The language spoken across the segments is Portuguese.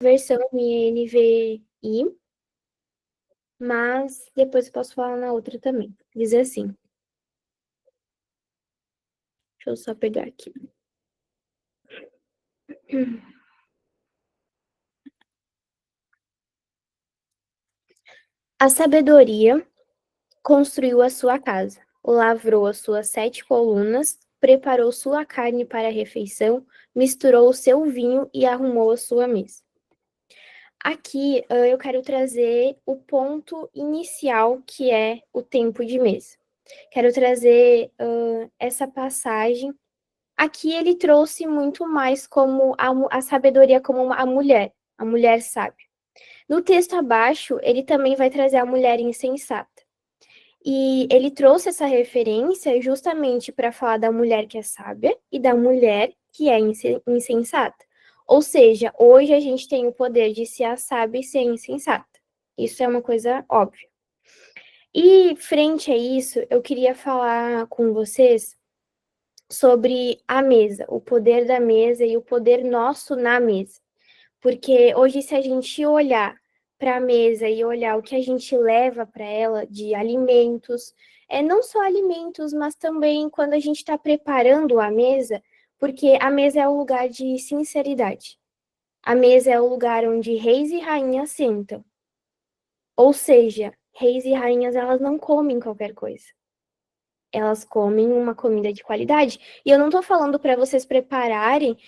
versão NVI, mas depois eu posso falar na outra também. Diz assim. Deixa eu só pegar aqui. A sabedoria construiu a sua casa, lavrou as suas 7 colunas, preparou sua carne para a refeição, misturou o seu vinho e arrumou a sua mesa. Aqui eu quero trazer o ponto inicial, que é o tempo de mesa. Quero trazer essa passagem. Aqui ele trouxe muito mais como a sabedoria como a mulher sábia. No texto abaixo, ele também vai trazer a mulher insensata. E ele trouxe essa referência justamente para falar da mulher que é sábia e da mulher que é insensata. Ou seja, hoje a gente tem o poder de ser a sábia e ser insensata. Isso é uma coisa óbvia. E frente a isso, eu queria falar com vocês sobre a mesa, o poder da mesa e o poder nosso na mesa. Porque hoje, se a gente olhar para a mesa e olhar o que a gente leva para ela de alimentos, não só alimentos, mas também quando a gente está preparando a mesa, porque a mesa é o lugar de sinceridade. A mesa é o lugar onde reis e rainhas sentam. Ou seja, reis e rainhas, elas não comem qualquer coisa. Elas comem uma comida de qualidade. E eu não tô falando para vocês prepararem,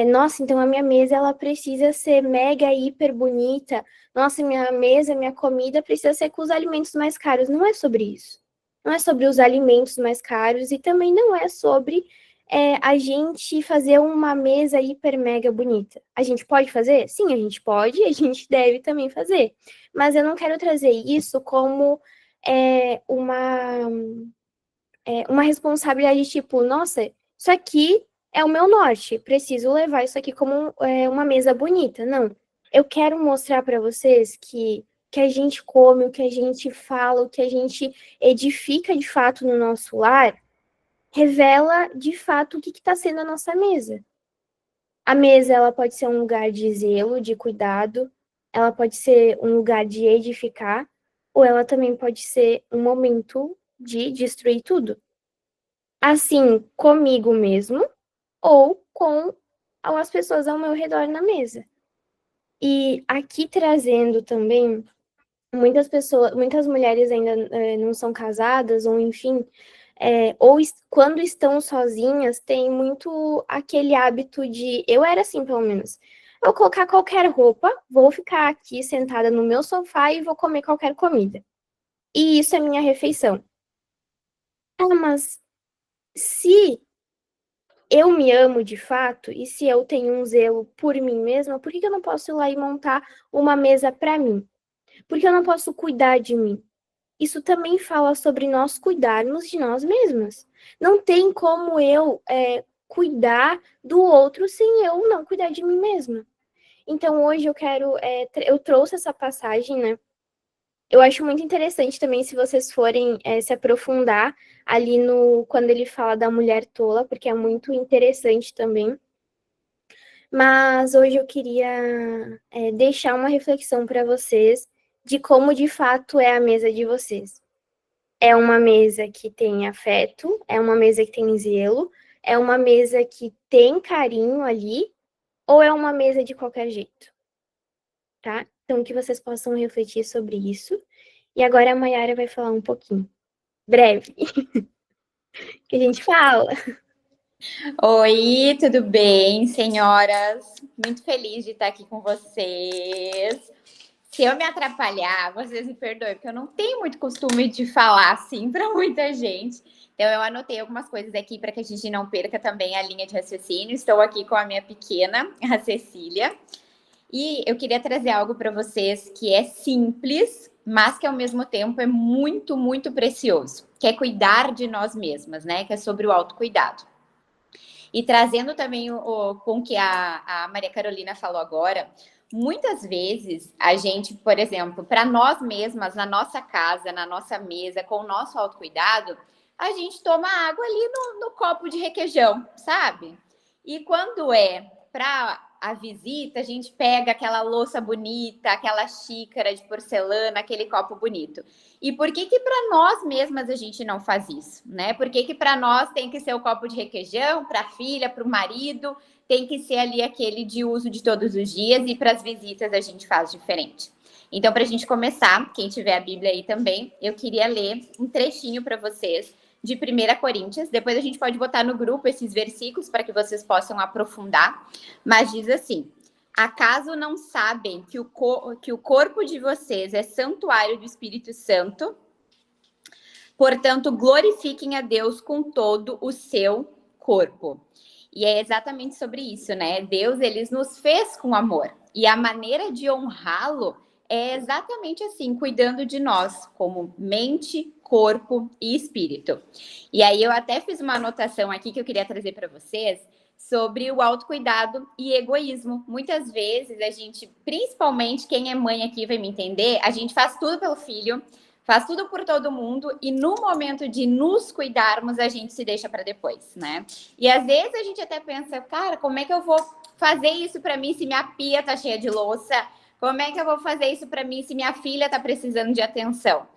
nossa, então a minha mesa ela precisa ser mega, hiper bonita. Nossa, minha mesa, minha comida precisa ser com os alimentos mais caros. Não é sobre isso. Não é sobre os alimentos mais caros e também não é sobre a gente fazer uma mesa hiper mega bonita. A gente pode fazer? Sim, a gente pode e a gente deve também fazer. Mas eu não quero trazer isso como uma responsabilidade tipo, nossa, isso aqui é o meu norte, preciso levar isso aqui como uma mesa bonita. Não, eu quero mostrar para vocês que a gente come, o que a gente fala, o que a gente edifica de fato no nosso lar, revela de fato o que está sendo a nossa mesa. A mesa, ela pode ser um lugar de zelo, de cuidado, ela pode ser um lugar de edificar, ou ela também pode ser um momento de destruir tudo. Assim, comigo mesmo ou com as pessoas ao meu redor na mesa. E aqui trazendo também, muitas pessoas, muitas mulheres ainda não são casadas, ou enfim, quando estão sozinhas, tem muito aquele hábito de, eu era assim pelo menos, eu vou colocar qualquer roupa, vou ficar aqui sentada no meu sofá e vou comer qualquer comida. E isso é minha refeição. Ah, mas se eu me amo de fato, e se eu tenho um zelo por mim mesma, por que eu não posso ir lá e montar uma mesa para mim? Por que eu não posso cuidar de mim? Isso também fala sobre nós cuidarmos de nós mesmas. Não tem como eu cuidar do outro sem eu não cuidar de mim mesma. Então hoje eu trouxe essa passagem, né? Eu acho muito interessante também se vocês forem se aprofundar ali no quando ele fala da mulher tola, porque é muito interessante também. Mas hoje eu queria deixar uma reflexão para vocês de como de fato é a mesa de vocês. É uma mesa que tem afeto, é uma mesa que tem zelo, é uma mesa que tem carinho ali, ou é uma mesa de qualquer jeito, tá? Então que vocês possam refletir sobre isso. E agora a Mayara vai falar um pouquinho. Breve, que a gente fala. Oi, tudo bem, senhoras? Muito feliz de estar aqui com vocês. Se eu me atrapalhar, vocês me perdoem, porque eu não tenho muito costume de falar assim para muita gente. Então, eu anotei algumas coisas aqui para que a gente não perca também a linha de raciocínio. Estou aqui com a minha pequena, a Cecília. E eu queria trazer algo para vocês que é simples, mas que ao mesmo tempo é muito, muito precioso, que é cuidar de nós mesmas, né? Que é sobre o autocuidado. E trazendo também com o que a Maria Carolina falou agora, muitas vezes a gente, por exemplo, para nós mesmas, na nossa casa, na nossa mesa, com o nosso autocuidado, a gente toma água ali no copo de requeijão, sabe? E quando é para a visita, a gente pega aquela louça bonita, aquela xícara de porcelana, aquele copo bonito. E por que para nós mesmas a gente não faz isso, né? Por que para nós tem que ser o copo de requeijão, para a filha, para o marido, tem que ser ali aquele de uso de todos os dias, e para as visitas a gente faz diferente. Então, para a gente começar, quem tiver a Bíblia aí também, eu queria ler um trechinho para vocês de 1 Coríntios. Depois a gente pode botar no grupo esses versículos para que vocês possam aprofundar. Mas diz assim: acaso não sabem que o corpo de vocês é santuário do Espírito Santo? Portanto, glorifiquem a Deus com todo o seu corpo. E é exatamente sobre isso, né? Deus, ele nos fez com amor. E a maneira de honrá-lo é exatamente assim, cuidando de nós, como mente, corpo e espírito. E aí eu até fiz uma anotação aqui que eu queria trazer para vocês sobre o autocuidado e egoísmo. Muitas vezes a gente, principalmente quem é mãe aqui vai me entender, a gente faz tudo pelo filho, faz tudo por todo mundo, e no momento de nos cuidarmos, a gente se deixa para depois, né? E às vezes a gente até pensa, cara, como é que eu vou fazer isso para mim se minha pia tá cheia de louça? Como é que eu vou fazer isso para mim se minha filha tá precisando de atenção?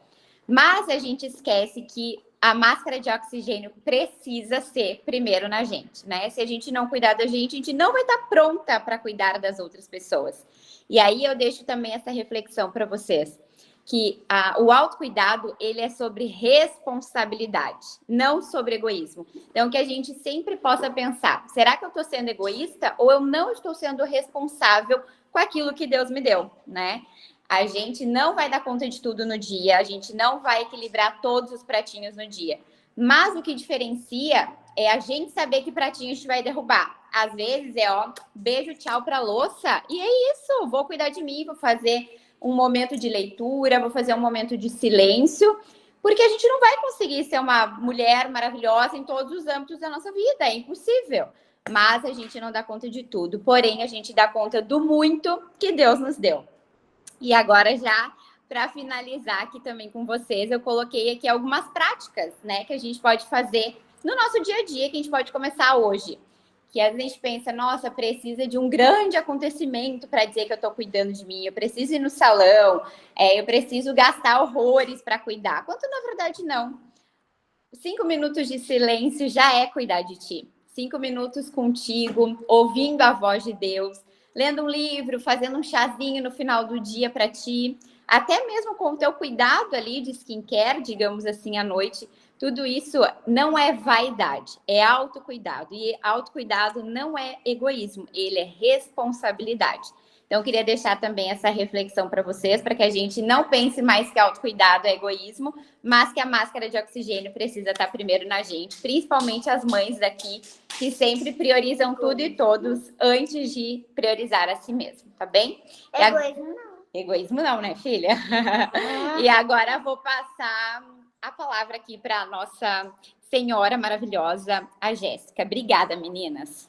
Mas a gente esquece que a máscara de oxigênio precisa ser primeiro na gente, né? Se a gente não cuidar da gente, a gente não vai estar pronta para cuidar das outras pessoas. E aí eu deixo também essa reflexão para vocês, que o autocuidado, ele é sobre responsabilidade, não sobre egoísmo. Então, que a gente sempre possa pensar, será que eu estou sendo egoísta ou eu não estou sendo responsável com aquilo que Deus me deu, né? A gente não vai dar conta de tudo no dia, a gente não vai equilibrar todos os pratinhos no dia. Mas o que diferencia é a gente saber que pratinho a gente vai derrubar. Às vezes é, ó, beijo, tchau pra louça, e é isso, vou cuidar de mim, vou fazer um momento de leitura, vou fazer um momento de silêncio, porque a gente não vai conseguir ser uma mulher maravilhosa em todos os âmbitos da nossa vida, é impossível. Mas a gente não dá conta de tudo, porém a gente dá conta do muito que Deus nos deu. E agora, já para finalizar aqui também com vocês, eu coloquei aqui algumas práticas, né, que a gente pode fazer no nosso dia a dia, que a gente pode começar hoje. Que às vezes a gente pensa, nossa, precisa de um grande acontecimento para dizer que eu estou cuidando de mim, eu preciso ir no salão, eu preciso gastar horrores para cuidar. Quanto na verdade não. 5 minutos de silêncio já é cuidar de ti. 5 minutos contigo, ouvindo a voz de Deus, lendo um livro, fazendo um chazinho no final do dia para ti, até mesmo com o teu cuidado ali de skincare, digamos assim, à noite. Tudo isso não é vaidade, é autocuidado. E autocuidado não é egoísmo, ele é responsabilidade. Então, eu queria deixar também essa reflexão para vocês, para que a gente não pense mais que autocuidado é egoísmo, mas que a máscara de oxigênio precisa estar primeiro na gente, principalmente as mães daqui, que sempre priorizam tudo e todos antes de priorizar a si mesmo, tá bem? Egoísmo não. Egoísmo não, né, filha? E agora vou passar a palavra aqui para a nossa senhora maravilhosa, a Jéssica. Obrigada, meninas.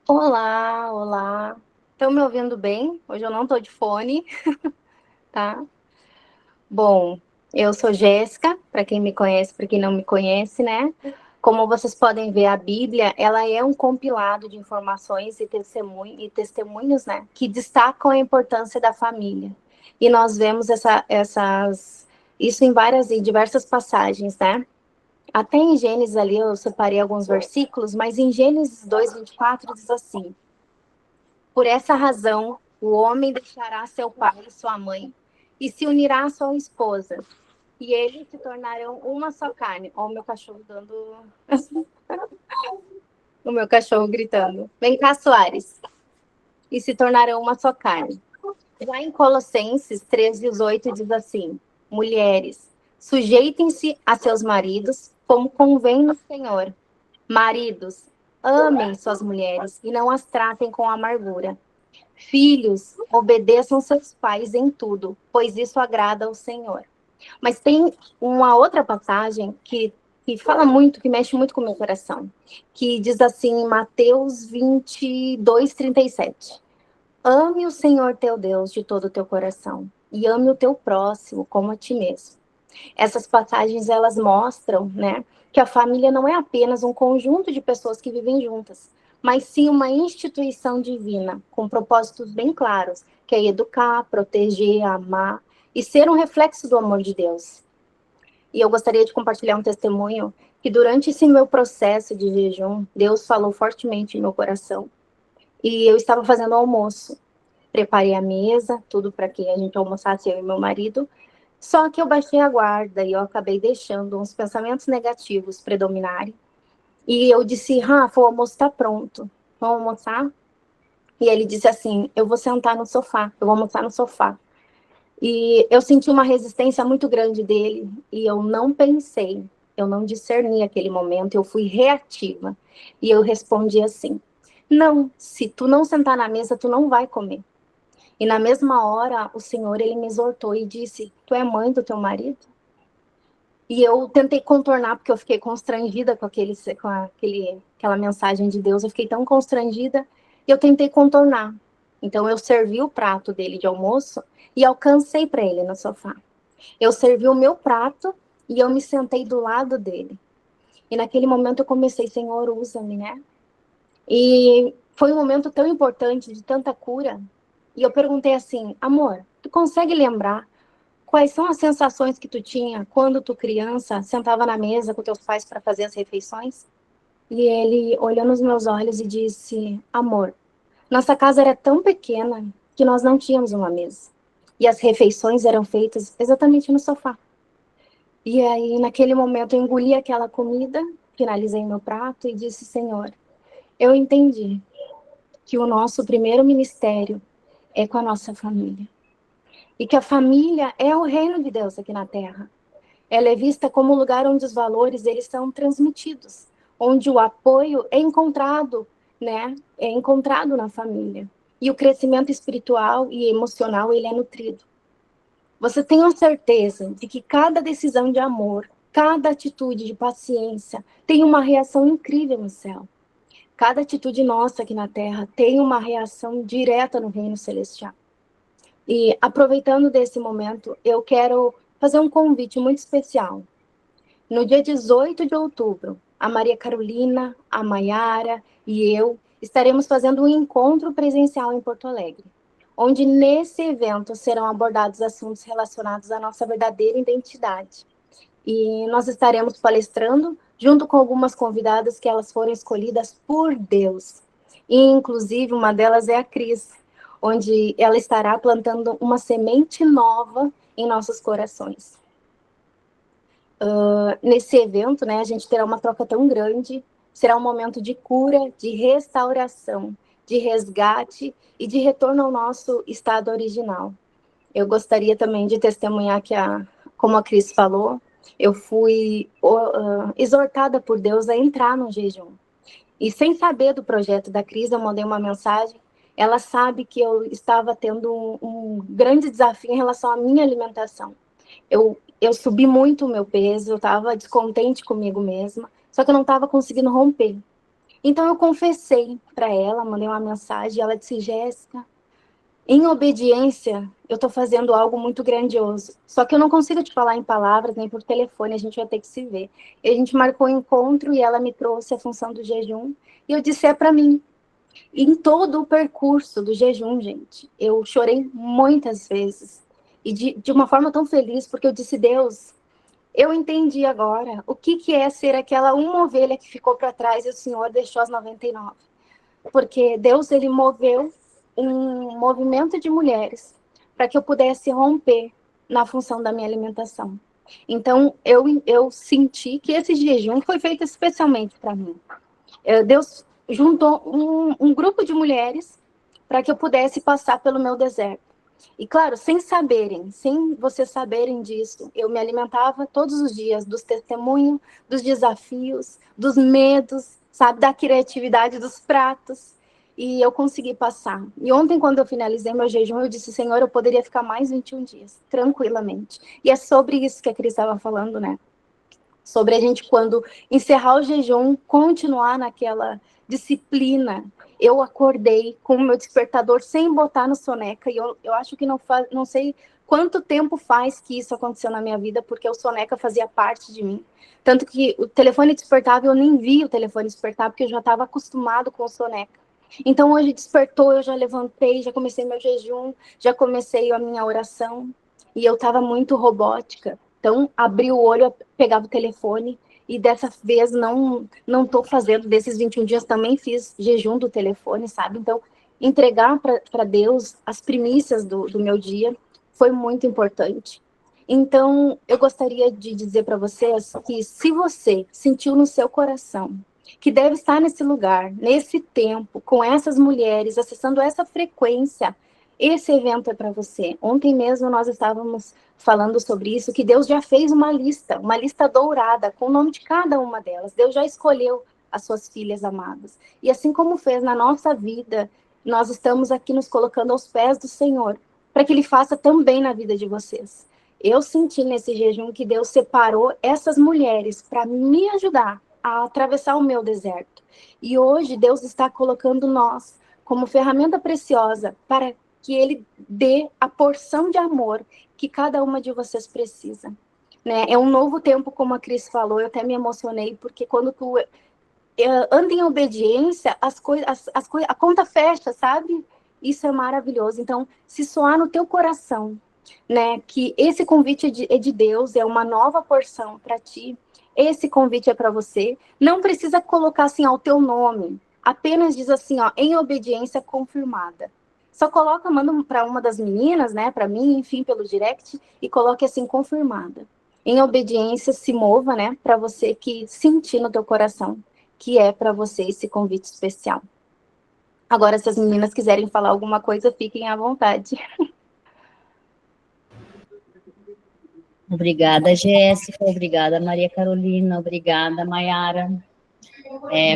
Olá, olá. Estão me ouvindo bem? Hoje eu não estou de fone, tá? Bom, eu sou Jéssica, para quem me conhece, para quem não me conhece, né? Como vocês podem ver, a Bíblia, ela é um compilado de informações e testemunhos, né? Que destacam a importância da família. E nós vemos isso em diversas passagens, né? Até em Gênesis ali eu separei alguns versículos, mas em Gênesis 2:24 diz assim: por essa razão, o homem deixará seu pai e sua mãe e se unirá à sua esposa, e eles se tornarão uma só carne. Ó, o meu cachorro dando... o meu cachorro gritando. Vem cá, Soares. E se tornarão uma só carne. Já em Colossenses 3:18 diz assim: mulheres, sujeitem-se a seus maridos, como convém no Senhor. Maridos, amem suas mulheres e não as tratem com amargura. Filhos, obedeçam seus pais em tudo, pois isso agrada ao Senhor. Mas tem uma outra passagem que fala muito, que mexe muito com o meu coração, que diz assim em Mateus 22:37. Ame o Senhor teu Deus de todo o teu coração e ame o teu próximo como a ti mesmo. Essas passagens, elas mostram, né, que a família não é apenas um conjunto de pessoas que vivem juntas, mas sim uma instituição divina, com propósitos bem claros, que é educar, proteger, amar e ser um reflexo do amor de Deus. E eu gostaria de compartilhar um testemunho que durante esse meu processo de jejum, Deus falou fortemente em meu coração. E eu estava fazendo almoço, preparei a mesa, tudo para que a gente almoçasse, eu e meu marido, só que eu baixei a guarda e eu acabei deixando uns pensamentos negativos predominarem. E eu disse, Rafa, o almoço está pronto, vamos almoçar? E ele disse assim, eu vou sentar no sofá, eu vou almoçar no sofá. E eu senti uma resistência muito grande dele e eu não pensei, eu não discerni aquele momento, eu fui reativa. E eu respondi assim, não, se tu não sentar na mesa, tu não vai comer. E na mesma hora, o Senhor, ele me exortou e disse, tu é mãe do teu marido? E eu tentei contornar, porque eu fiquei constrangida com aquela mensagem de Deus, eu fiquei tão constrangida, e eu tentei contornar. Então, eu servi o prato dele de almoço e alcancei para ele no sofá. Eu servi o meu prato e eu me sentei do lado dele. E naquele momento eu comecei, Senhor, usa-me, né? E foi um momento tão importante, de tanta cura. E eu perguntei assim, amor, tu consegue lembrar quais são as sensações que tu tinha quando tu criança sentava na mesa com teus pais para fazer as refeições? E ele olhou nos meus olhos e disse, amor, nossa casa era tão pequena que nós não tínhamos uma mesa. E as refeições eram feitas exatamente no sofá. E aí, naquele momento, eu engoli aquela comida, finalizei meu prato e disse, Senhor, eu entendi que o nosso primeiro ministério é com a nossa família. E que a família é o reino de Deus aqui na Terra. Ela é vista como um lugar onde os valores eles são transmitidos, onde o apoio é encontrado, né? É encontrado na família. E o crescimento espiritual e emocional ele é nutrido. Você tem a certeza de que cada decisão de amor, cada atitude de paciência tem uma reação incrível no céu. Cada atitude nossa aqui na Terra tem uma reação direta no reino celestial. E aproveitando desse momento, eu quero fazer um convite muito especial. No dia 18 de outubro, a Maria Carolina, a Maiara e eu estaremos fazendo um encontro presencial em Porto Alegre, onde nesse evento serão abordados assuntos relacionados à nossa verdadeira identidade. E nós estaremos palestrando junto com algumas convidadas que elas foram escolhidas por Deus. E, inclusive, uma delas é a Cris, onde ela estará plantando uma semente nova em nossos corações. Nesse evento, né, a gente terá uma troca tão grande, será um momento de cura, de restauração, de resgate e de retorno ao nosso estado original. Eu gostaria também de testemunhar que, como a Cris falou, eu fui exortada por Deus a entrar no jejum. E sem saber do projeto da Cris, eu mandei uma mensagem. Ela sabe que eu estava tendo um grande desafio em relação à minha alimentação. Eu subi muito o meu peso, eu estava descontente comigo mesma, só que eu não estava conseguindo romper. Então eu confessei para ela, mandei uma mensagem, e ela disse, Jéssica, em obediência, eu estou fazendo algo muito grandioso. Só que eu não consigo te falar em palavras, nem por telefone, a gente vai ter que se ver. E a gente marcou um encontro e ela me trouxe a função do jejum. E eu disse, é para mim. E em todo o percurso do jejum, gente, eu chorei muitas vezes. E de uma forma tão feliz, porque eu disse, Deus, eu entendi agora o que é ser aquela uma ovelha que ficou para trás e o Senhor deixou as 99. Porque Deus, ele moveu um movimento de mulheres para que eu pudesse romper na função da minha alimentação. Então, eu senti que esse jejum foi feito especialmente para mim. Deus juntou um grupo de mulheres para que eu pudesse passar pelo meu deserto. E claro, sem vocês saberem disso, eu me alimentava todos os dias dos testemunhos, dos desafios, dos medos, sabe, da criatividade dos pratos. E eu consegui passar. E ontem, quando eu finalizei meu jejum, eu disse, Senhor, eu poderia ficar mais 21 dias, tranquilamente. E é sobre isso que a Cris estava falando, né? Sobre a gente, quando encerrar o jejum, continuar naquela disciplina. Eu acordei com o meu despertador sem botar no soneca, e eu acho que não sei quanto tempo faz que isso aconteceu na minha vida, porque o soneca fazia parte de mim. Tanto que o telefone despertava, eu nem via o telefone despertar, porque eu já estava acostumado com o soneca. Então, hoje despertou, eu já levantei, já comecei meu jejum, já comecei a minha oração, e eu estava muito robótica. Então, abri o olho, eu pegava o telefone, e dessa vez não estou fazendo, desses 21 dias também fiz jejum do telefone, sabe? Então, entregar para Deus as primícias do meu dia foi muito importante. Então, eu gostaria de dizer para vocês que se você sentiu no seu coração que deve estar nesse lugar, nesse tempo, com essas mulheres, acessando essa frequência, esse evento é para você. Ontem mesmo nós estávamos falando sobre isso, que Deus já fez uma lista dourada, com o nome de cada uma delas. Deus já escolheu as suas filhas amadas. E assim como fez na nossa vida, nós estamos aqui nos colocando aos pés do Senhor, para que Ele faça também na vida de vocês. Eu senti nesse jejum que Deus separou essas mulheres para me ajudar a atravessar o meu deserto. E hoje Deus está colocando nós como ferramenta preciosa para que Ele dê a porção de amor que cada uma de vocês precisa. Né? É um novo tempo, como a Cris falou, eu até me emocionei, porque quando tu anda em obediência, a conta fecha, sabe? Isso é maravilhoso. Então, se soar no teu coração, né, que esse convite é de Deus, é uma nova porção para ti, esse convite é para você, não precisa colocar assim, ó, o teu nome, apenas diz assim, ó, em obediência confirmada. Só coloca, manda para uma das meninas, né, para mim, enfim, pelo direct, e coloque assim, confirmada. Em obediência, se mova, né, para você que sentir no teu coração que é para você esse convite especial. Agora, se as meninas quiserem falar alguma coisa, fiquem à vontade. Obrigada, Jéssica. Obrigada, Maria Carolina. Obrigada, Maiara.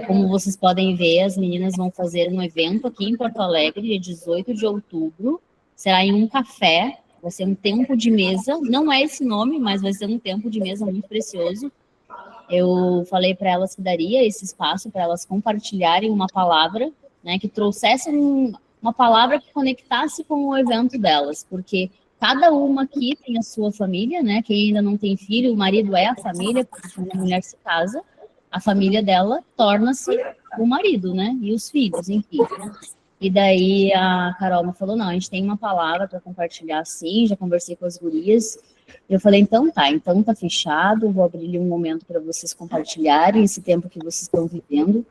Como vocês podem ver, as meninas vão fazer um evento aqui em Porto Alegre, dia 18 de outubro. Será em um café. Vai ser um tempo de mesa. Não é esse nome, mas vai ser um tempo de mesa muito precioso. Eu falei para elas que daria esse espaço para elas compartilharem uma palavra, né, que trouxesse uma palavra que conectasse com o evento delas, porque cada uma aqui tem a sua família, né? Quem ainda não tem filho, o marido é a família, porque quando a mulher se casa, a família dela torna-se o marido, né? E os filhos, enfim. E daí a Carol me falou, não, a gente tem uma palavra para compartilhar sim, já conversei com as gurias. Eu falei, então tá fechado, vou abrir um momento para vocês compartilharem esse tempo que vocês estão vivendo.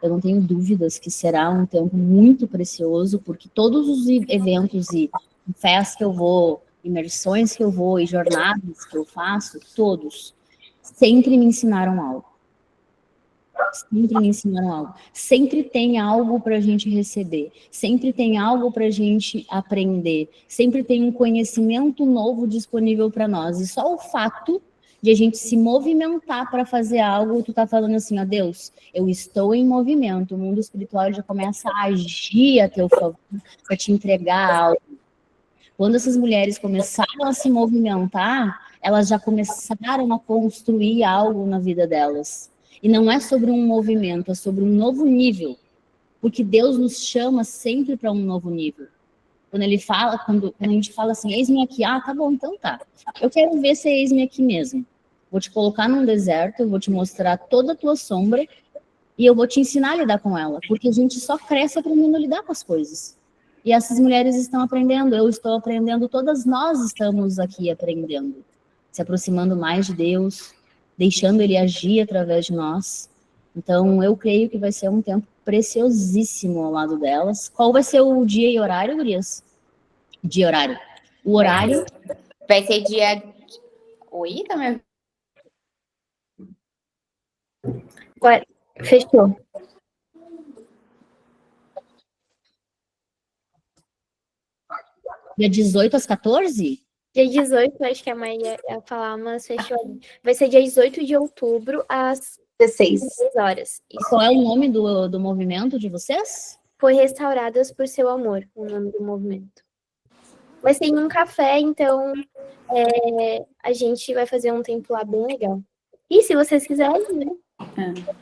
Eu não tenho dúvidas que será um tempo muito precioso, porque todos os eventos e festas que eu vou, imersões que eu vou e jornadas que eu faço, todos, sempre me ensinaram algo. Sempre me ensinaram algo. Sempre tem algo para a gente receber. Sempre tem algo para a gente aprender. Sempre tem um conhecimento novo disponível para nós. E só o fato de a gente se movimentar para fazer algo, tu tá falando assim, ó, Deus, eu estou em movimento. O mundo espiritual já começa a agir a teu favor para te entregar algo. Quando essas mulheres começaram a se movimentar, elas já começaram a construir algo na vida delas. E não é sobre um movimento, é sobre um novo nível. Porque Deus nos chama sempre para um novo nível. Quando ele fala, quando a gente fala assim, eis-me aqui, tá bom, então tá. Eu quero ver se é eis-me aqui mesmo. Vou te colocar num deserto, eu vou te mostrar toda a tua sombra e eu vou te ensinar a lidar com ela. Porque a gente só cresce aprendendo a lidar com as coisas. E essas mulheres estão aprendendo, eu estou aprendendo, todas nós estamos aqui aprendendo. Se aproximando mais de Deus, deixando Ele agir através de nós. Então, eu creio que vai ser um tempo preciosíssimo ao lado delas. Qual vai ser o dia e horário, gurias? Dia e horário. O horário... Vai ser dia... Oi, tá me... Agora, fechou. Dia 18 às 14? Dia 18, acho que a Maria ia falar, mas fechou ali. Vai ser dia 18 de outubro, às 16 horas. Isso. Qual é o nome do movimento de vocês? Foi Restauradas por Seu Amor, o nome do movimento. Vai ser em um café, então a gente vai fazer um tempo lá bem legal. E se vocês quiserem, né?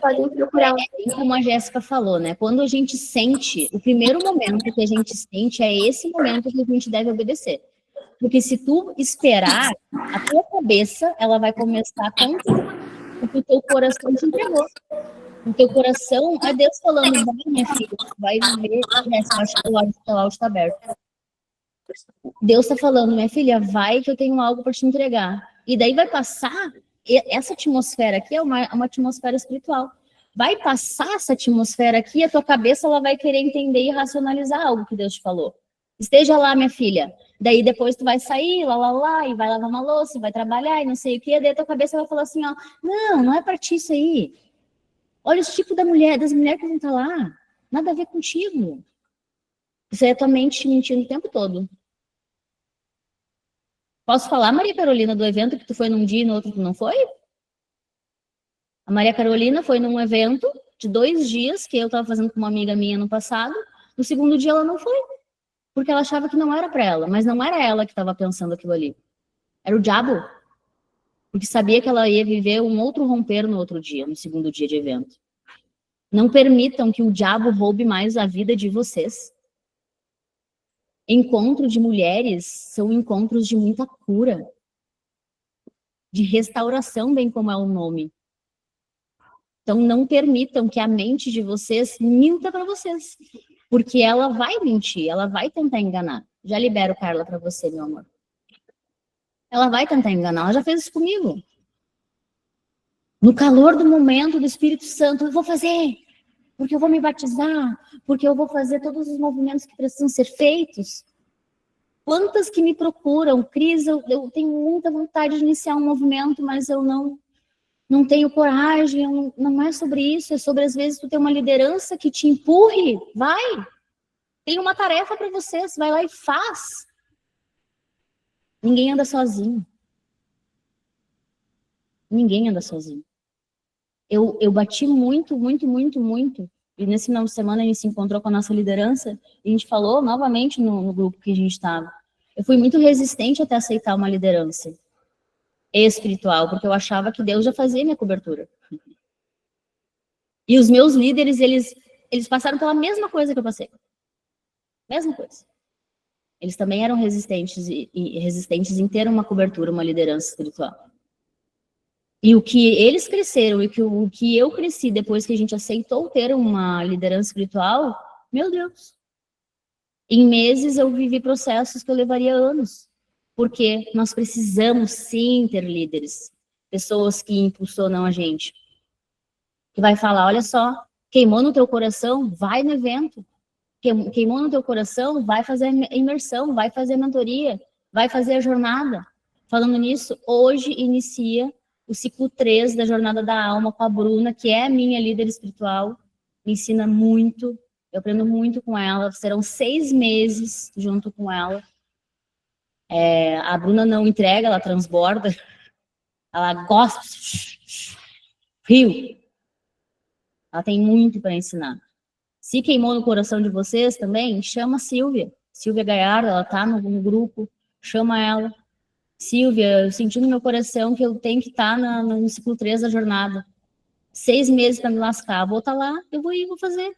Podem procurar. Como a Jéssica falou, né? Quando a gente sente, o primeiro momento que a gente sente é esse momento que a gente deve obedecer. Porque se tu esperar, a tua cabeça, ela vai começar a contar o que o teu coração te entregou. O teu coração é Deus falando, vai, minha filha, vai viver. Eu acho que o áudio está aberto. Deus está falando, minha filha, vai que eu tenho algo para te entregar. E daí vai passar, essa atmosfera aqui é uma atmosfera espiritual. Vai passar essa atmosfera aqui, a tua cabeça ela vai querer entender e racionalizar algo que Deus te falou. Esteja lá, minha filha. Daí depois tu vai sair, lá, e vai lavar uma louça, e vai trabalhar, e não sei o quê. Daí a tua cabeça vai falar assim, ó, não é para ti isso aí. Olha o tipo das mulheres que vão estar lá. Nada a ver contigo. Isso aí é tua mente mentindo o tempo todo. Posso falar, Maria Carolina, do evento que tu foi num dia e no outro tu não foi? A Maria Carolina foi num evento de 2 dias que eu estava fazendo com uma amiga minha no passado. No segundo dia ela não foi, porque ela achava que não era para ela, mas não era ela que estava pensando aquilo ali. Era o diabo, porque sabia que ela ia viver um outro romper no outro dia, no segundo dia de evento. Não permitam que o diabo roube mais a vida de vocês. Encontro de mulheres são encontros de muita cura, de restauração, bem como é o nome. Então, não permitam que a mente de vocês minta para vocês, porque ela vai mentir, ela vai tentar enganar. Já libero, Carla, para você, meu amor. Ela vai tentar enganar, ela já fez isso comigo. No calor do momento do Espírito Santo, eu vou fazer, porque eu vou me batizar, porque eu vou fazer todos os movimentos que precisam ser feitos. Quantas que me procuram, Cris, eu tenho muita vontade de iniciar um movimento, mas eu não tenho coragem, não é sobre isso, é sobre, às vezes, tu ter uma liderança que te empurre, vai. Tem uma tarefa para vocês, vai lá e faz. Ninguém anda sozinho. Ninguém anda sozinho. Eu bati muito, e nesse final de semana a gente se encontrou com a nossa liderança, e a gente falou novamente no grupo que a gente estava. Eu fui muito resistente até aceitar uma liderança espiritual, porque eu achava que Deus já fazia minha cobertura. E os meus líderes, eles passaram pela mesma coisa que eu passei. Mesma coisa. Eles também eram resistentes e resistentes em ter uma cobertura, uma liderança espiritual. E o que eles cresceram e o que eu cresci depois que a gente aceitou ter uma liderança espiritual, meu Deus. Em meses eu vivi processos que eu levaria anos. Porque nós precisamos sim ter líderes, pessoas que impulsionam a gente. Que vai falar, olha só, queimou no teu coração, vai no evento. Queimou no teu coração, vai fazer a imersão, vai fazer a mentoria, vai fazer a jornada. Falando nisso, hoje inicia o ciclo 3 da Jornada da Alma com a Bruna, que é a minha líder espiritual, me ensina muito, eu aprendo muito com ela, serão 6 meses junto com ela. A Bruna não entrega, ela transborda, ela gosta, rio. Ela tem muito para ensinar. Se queimou no coração de vocês também, chama a Silvia. Silvia Gaiardo, ela tá no grupo, chama ela. Silvia, eu senti no meu coração que eu tenho que estar no ciclo 3 da jornada. 6 meses para me lascar. Vou estar lá, eu vou ir, vou fazer.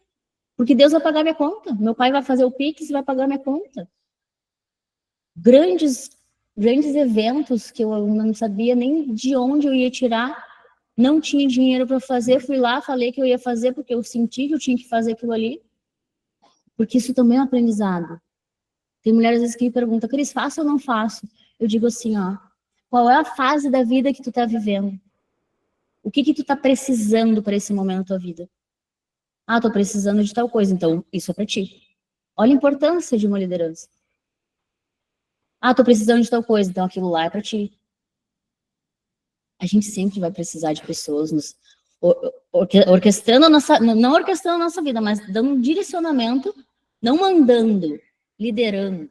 Porque Deus vai pagar minha conta. Meu pai vai fazer o Pix e vai pagar minha conta. Grandes eventos que eu não sabia nem de onde eu ia tirar. Não tinha dinheiro para fazer. Fui lá, falei que eu ia fazer porque eu senti que eu tinha que fazer aquilo ali. Porque isso também é um aprendizado. Tem mulheres às vezes que me perguntam, Cris, faço ou não faço? Eu digo assim, ó, qual é a fase da vida que tu tá vivendo? O que tu tá precisando para esse momento da tua vida? Ah, tô precisando de tal coisa, então isso é para ti. Olha a importância de uma liderança. Ah, tô precisando de tal coisa, então aquilo lá é para ti. A gente sempre vai precisar de pessoas nos orquestrando a nossa, não orquestrando a nossa vida, mas dando um direcionamento, não mandando, liderando.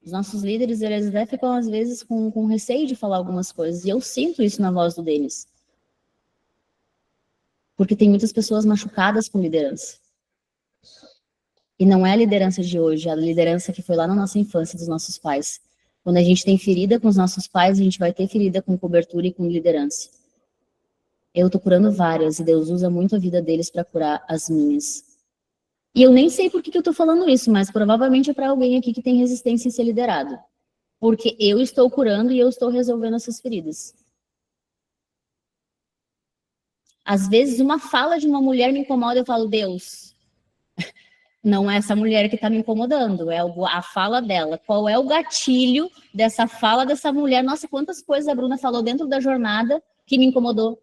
Os nossos líderes, eles até ficam, às vezes, com receio de falar algumas coisas. E eu sinto isso na voz do Denis. Porque tem muitas pessoas machucadas com liderança. E não é a liderança de hoje, é a liderança que foi lá na nossa infância dos nossos pais. Quando a gente tem ferida com os nossos pais, a gente vai ter ferida com cobertura e com liderança. Eu tô curando várias, e Deus usa muito a vida deles para curar as minhas. E eu nem sei por que eu tô falando isso, mas provavelmente é para alguém aqui que tem resistência em ser liderado. Porque eu estou curando e eu estou resolvendo essas feridas. Às vezes, uma fala de uma mulher me incomoda, eu falo, Deus, não é essa mulher que está me incomodando, é a fala dela. Qual é o gatilho dessa fala dessa mulher? Nossa, quantas coisas a Bruna falou dentro da jornada que me incomodou.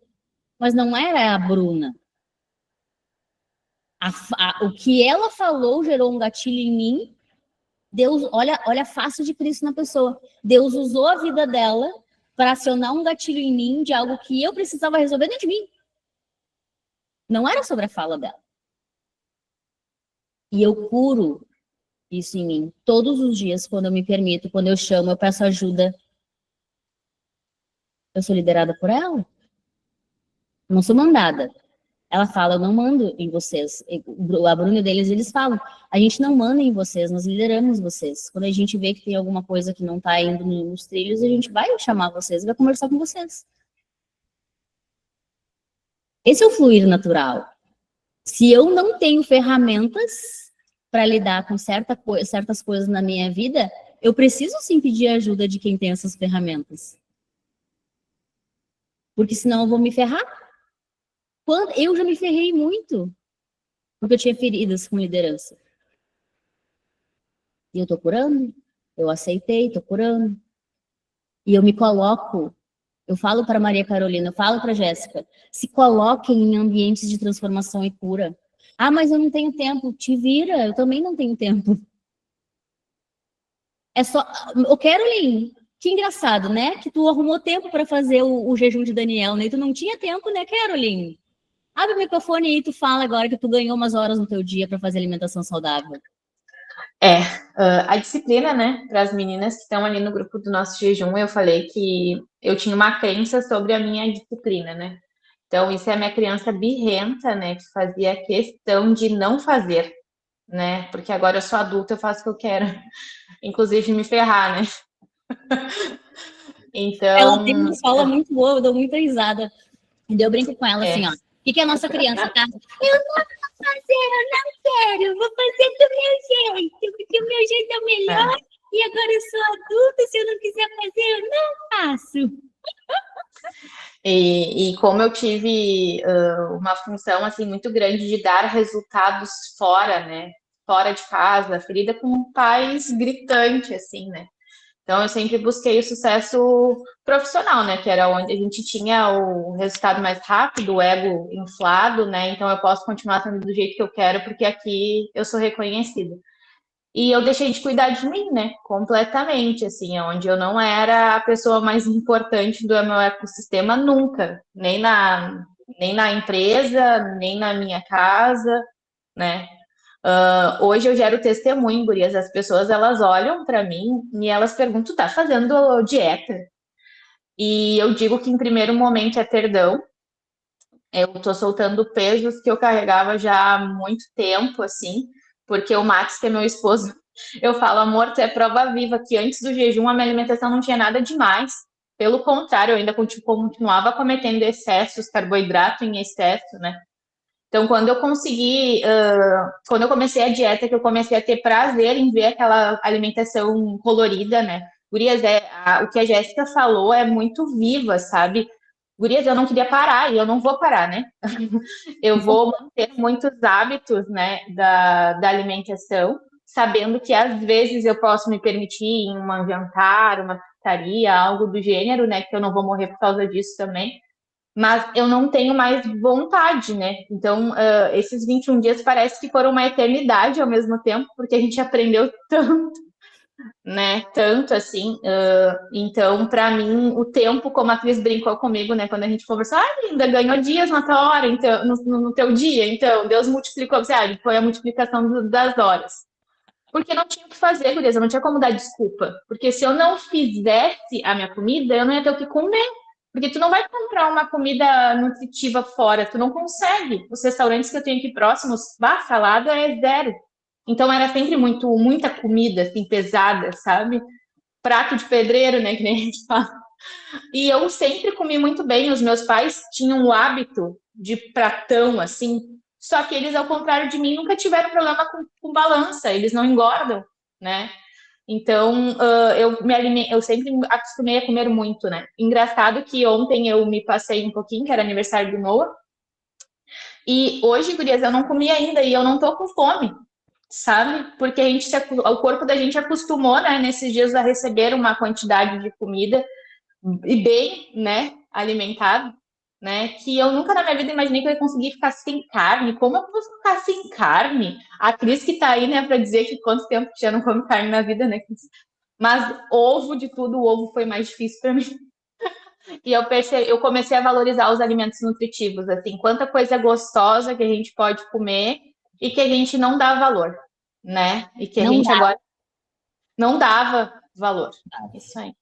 Mas não era a Bruna. O que ela falou gerou um gatilho em mim. Deus, olha a face de Cristo na pessoa. Deus usou a vida dela para acionar um gatilho em mim de algo que eu precisava resolver dentro de mim. Não era sobre a fala dela. E eu curo isso em mim todos os dias, quando eu me permito, quando eu chamo, eu peço ajuda. Eu sou liderada por ela. Não sou mandada. Ela fala, eu não mando em vocês. A Bruna deles, eles falam, a gente não manda em vocês, nós lideramos vocês. Quando a gente vê que tem alguma coisa que não está indo nos trilhos, a gente vai chamar vocês, vai conversar com vocês. Esse é o fluir natural. Se eu não tenho ferramentas para lidar com certas coisas na minha vida, eu preciso sim pedir ajuda de quem tem essas ferramentas. Porque senão eu vou me ferrar. Eu já me ferrei muito, porque eu tinha feridas com liderança. E eu tô curando, eu aceitei, tô curando. E eu me coloco, eu falo para Maria Carolina, eu falo para Jéssica, se coloquem em ambientes de transformação e cura. Ah, mas eu não tenho tempo. Te vira, eu também não tenho tempo. É só... Ô, Caroline, que engraçado, né? Que tu arrumou tempo para fazer o jejum de Daniel, né? E tu não tinha tempo, né, Caroline? Abre o microfone aí e tu fala agora que tu ganhou umas horas no teu dia para fazer alimentação saudável. A disciplina, né, para as meninas que estão ali no grupo do nosso jejum, eu falei que eu tinha uma crença sobre a minha disciplina, né? Então, isso é a minha criança birrenta, né, que fazia questão de não fazer, né? Porque agora eu sou adulta, eu faço o que eu quero, inclusive me ferrar, né? Então... Ela tem uma fala muito boa, eu dou muita risada. E eu brinco com ela assim, ó. O que é a nossa criança, tá? Eu não vou fazer, eu não quero, eu vou fazer do meu jeito, porque o meu jeito é o melhor, e agora eu sou adulta, se eu não quiser fazer, eu não faço. E como eu tive uma função, assim, muito grande de dar resultados fora, né? Fora de casa, ferida com pais gritante, assim, né? Então, eu sempre busquei o sucesso profissional, né? Que era onde a gente tinha o resultado mais rápido, o ego inflado, né? Então, eu posso continuar sendo do jeito que eu quero, porque aqui eu sou reconhecida. E eu deixei de cuidar de mim, né? Completamente, assim, onde eu não era a pessoa mais importante do meu ecossistema nunca. Nem na empresa, nem na minha casa, né? Hoje eu gero testemunho, gurias. As pessoas, elas olham para mim e elas perguntam, tá fazendo dieta? E eu digo que em primeiro momento é perdão. Eu tô soltando pesos que eu carregava já há muito tempo, assim, porque o Max, que é meu esposo, eu falo, amor, tu é prova viva que antes do jejum a minha alimentação não tinha nada demais. Pelo contrário, eu ainda continuava cometendo excessos, carboidrato em excesso, né? Então, quando eu quando eu comecei a dieta, que eu comecei a ter prazer em ver aquela alimentação colorida, né? Gurias, o que a Jéssica falou é muito viva, sabe? Gurias, eu não queria parar e eu não vou parar, né? Eu vou manter muitos hábitos, né, da alimentação, sabendo que às vezes eu posso me permitir em um jantar, uma pizzaria, algo do gênero, né? Que eu não vou morrer por causa disso também. Mas eu não tenho mais vontade, né? Então, esses 21 dias parece que foram uma eternidade ao mesmo tempo, porque a gente aprendeu tanto, né? Tanto assim. Então, para mim, o tempo, como a Cris brincou comigo, né? Quando a gente conversou, linda, ganhou dias na tua hora, então, no teu dia. Então, Deus multiplicou, foi a multiplicação das horas. Porque não tinha o que fazer, gurias, eu não tinha como dar desculpa. Porque se eu não fizesse a minha comida, eu não ia ter o que comer. Porque tu não vai comprar uma comida nutritiva fora, tu não consegue. Os restaurantes que eu tenho aqui próximos, salada é zero. Então era sempre muita comida, assim, pesada, sabe? Prato de pedreiro, né, que nem a gente fala. E eu sempre comi muito bem. Os meus pais tinham o hábito de pratão, assim, Só que eles, ao contrário de mim, nunca tiveram problema com balança, eles não engordam, né? Então, eu sempre acostumei a comer muito, né? Engraçado que ontem eu me passei um pouquinho, que era aniversário do Noah, e hoje, gurias, eu não comi ainda e eu não tô com fome, sabe? Porque o corpo da gente acostumou, né, nesses dias a receber uma quantidade de comida e bem, né, alimentado, né, que eu nunca na minha vida imaginei que eu ia conseguir ficar sem carne. Como eu vou ficar sem carne? A Cris que tá aí, né, para dizer que quanto tempo que já não come carne na vida, né, Cris? Mas ovo de tudo, o ovo foi mais difícil para mim. E eu comecei a valorizar os alimentos nutritivos, assim, quanta coisa gostosa que a gente pode comer e que a gente não dá valor, né? E que a gente agora não dava valor. Isso aí.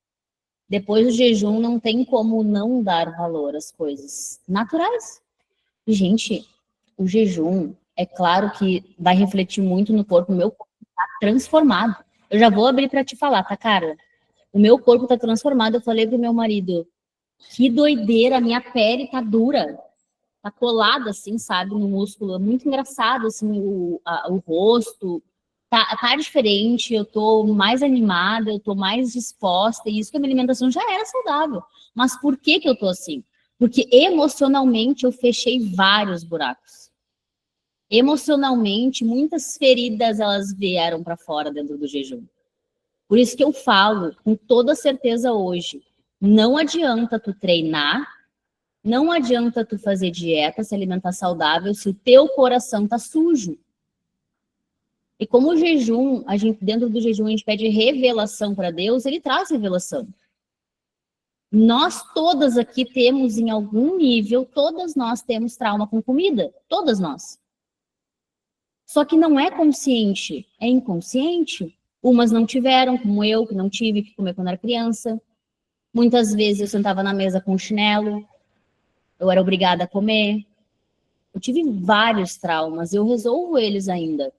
Depois do jejum, não tem como não dar valor às coisas naturais. Gente, o jejum, é claro que vai refletir muito no corpo, o meu corpo está transformado. Eu já vou abrir para te falar, tá, cara? O meu corpo está transformado. Eu falei pro meu marido, que doideira, a minha pele tá dura, tá colada, assim, sabe, no músculo. É muito engraçado, assim, o rosto tá diferente, eu tô mais animada, eu tô mais disposta, e isso que a minha alimentação já era saudável. Mas por que que eu tô assim? Porque emocionalmente eu fechei vários buracos. Emocionalmente, muitas feridas, elas vieram para fora dentro do jejum. Por isso que eu falo com toda certeza hoje, não adianta tu treinar, não adianta tu fazer dieta, se alimentar saudável, se o teu coração tá sujo. E como o jejum, dentro do jejum, a gente pede revelação para Deus, ele traz revelação. Nós todas aqui temos, em algum nível, todas nós temos trauma com comida. Todas nós. Só que não é consciente, é inconsciente. Umas não tiveram, como eu, que não tive que comer quando era criança. Muitas vezes eu sentava na mesa com chinelo, eu era obrigada a comer. Eu tive vários traumas, eu resolvo eles ainda.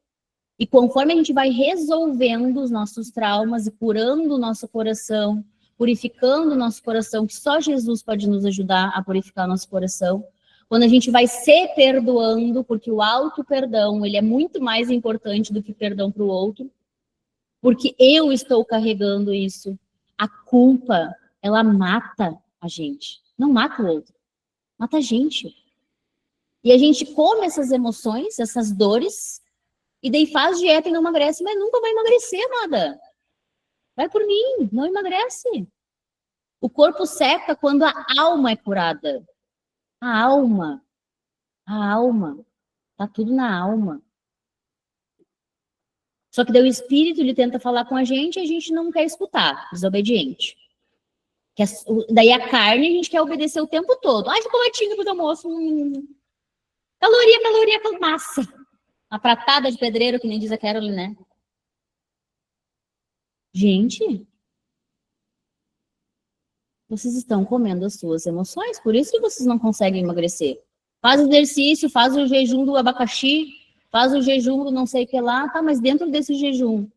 E conforme a gente vai resolvendo os nossos traumas e curando o nosso coração, purificando o nosso coração, que só Jesus pode nos ajudar a purificar o nosso coração, quando a gente vai se perdoando, porque o auto-perdão, ele é muito mais importante do que perdão para o outro, porque eu estou carregando isso. A culpa, ela mata a gente, não mata o outro, mata a gente. E a gente come essas emoções, essas dores, e daí faz dieta e não emagrece, mas nunca vai emagrecer, amada. Vai por mim, não emagrece. O corpo seca quando a alma é curada. A alma, tá tudo na alma. Só que daí o espírito, ele tenta falar com a gente não quer escutar, desobediente. Daí a carne, a gente quer obedecer o tempo todo. Ai, chocolatinho pro almoço. Caloria com massa. Uma pratada de pedreiro, que nem diz a Carol, né? Gente, vocês estão comendo as suas emoções, por isso que vocês não conseguem emagrecer. Faz exercício, faz o jejum do abacaxi, faz o jejum do não sei o que lá, tá, mas dentro desse jejum,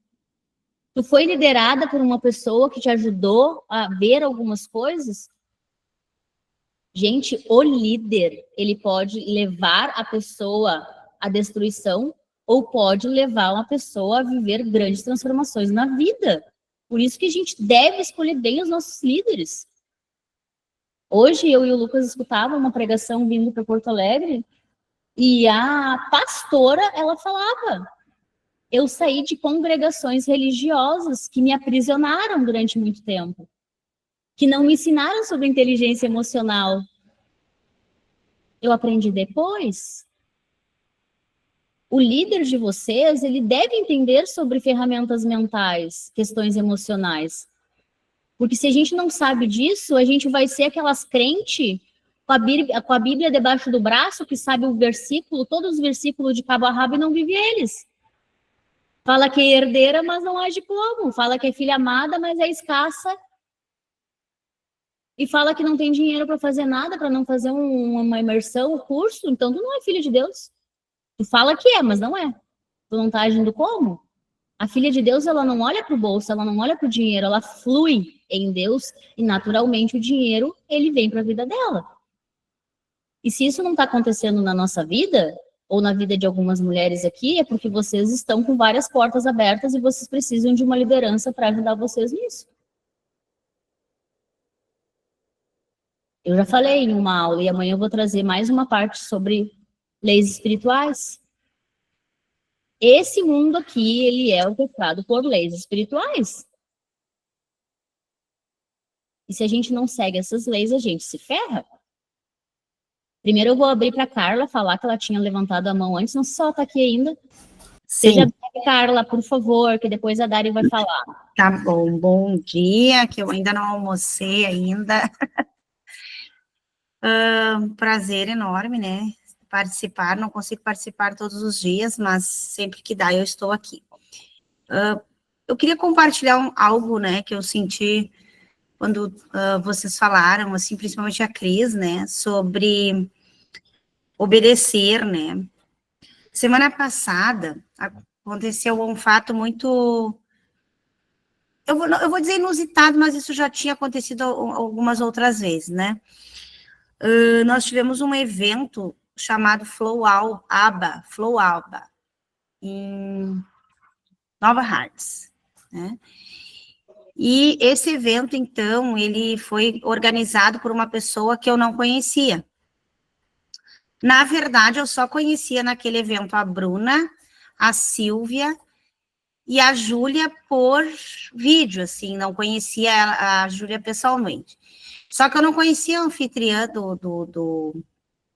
tu foi liderada por uma pessoa que te ajudou a ver algumas coisas? Gente, o líder, ele pode levar a pessoa à destruição ou pode levar uma pessoa a viver grandes transformações na vida. Por isso que a gente deve escolher bem os nossos líderes. Hoje, eu e o Lucas escutavam uma pregação vindo para Porto Alegre e a pastora, ela falava, eu saí de congregações religiosas que me aprisionaram durante muito tempo, que não me ensinaram sobre inteligência emocional. Eu aprendi depois. O líder de vocês, ele deve entender sobre ferramentas mentais, questões emocionais. Porque se a gente não sabe disso, a gente vai ser aquelas crentes com a Bíblia debaixo do braço, que sabe o versículo, todos os versículos de cabo a rabo e não vive eles. Fala que é herdeira, mas não age como. Fala que é filha amada, mas é escassa. E fala que não tem dinheiro para fazer nada, para não fazer uma imersão, um curso. Então, tu não é filho de Deus. Tu fala que é, mas não é. Tu não tá agindo como? A filha de Deus, ela não olha pro bolso, ela não olha pro dinheiro, ela flui em Deus e, naturalmente, o dinheiro, ele vem para a vida dela. E se isso não está acontecendo na nossa vida, ou na vida de algumas mulheres aqui, é porque vocês estão com várias portas abertas e vocês precisam de uma liderança para ajudar vocês nisso. Eu já falei em uma aula e amanhã eu vou trazer mais uma parte sobre leis espirituais. Esse mundo aqui, ele é orquestrado por leis espirituais. E se a gente não segue essas leis, a gente se ferra. Primeiro eu vou abrir para Carla falar que ela tinha levantado a mão antes, não sei se ela está aqui ainda. Sim. Seja breve, Carla, por favor, que depois a Dari vai falar. Tá bom, bom dia, que eu ainda não almocei ainda. Prazer enorme, né, participar, não consigo participar todos os dias, mas sempre que dá eu estou aqui. Eu queria compartilhar algo, né, que eu senti quando vocês falaram, assim, principalmente a Cris, né, sobre obedecer, né. Semana passada aconteceu um fato muito, eu vou dizer inusitado, mas isso já tinha acontecido algumas outras vezes, né. Nós tivemos um evento chamado Flow Alba, em Nova Hartz, né? E esse evento, então, ele foi organizado por uma pessoa que eu não conhecia. Na verdade, eu só conhecia naquele evento a Bruna, a Silvia e a Júlia por vídeo, assim, não conhecia a Júlia pessoalmente. Só que eu não conhecia a anfitriã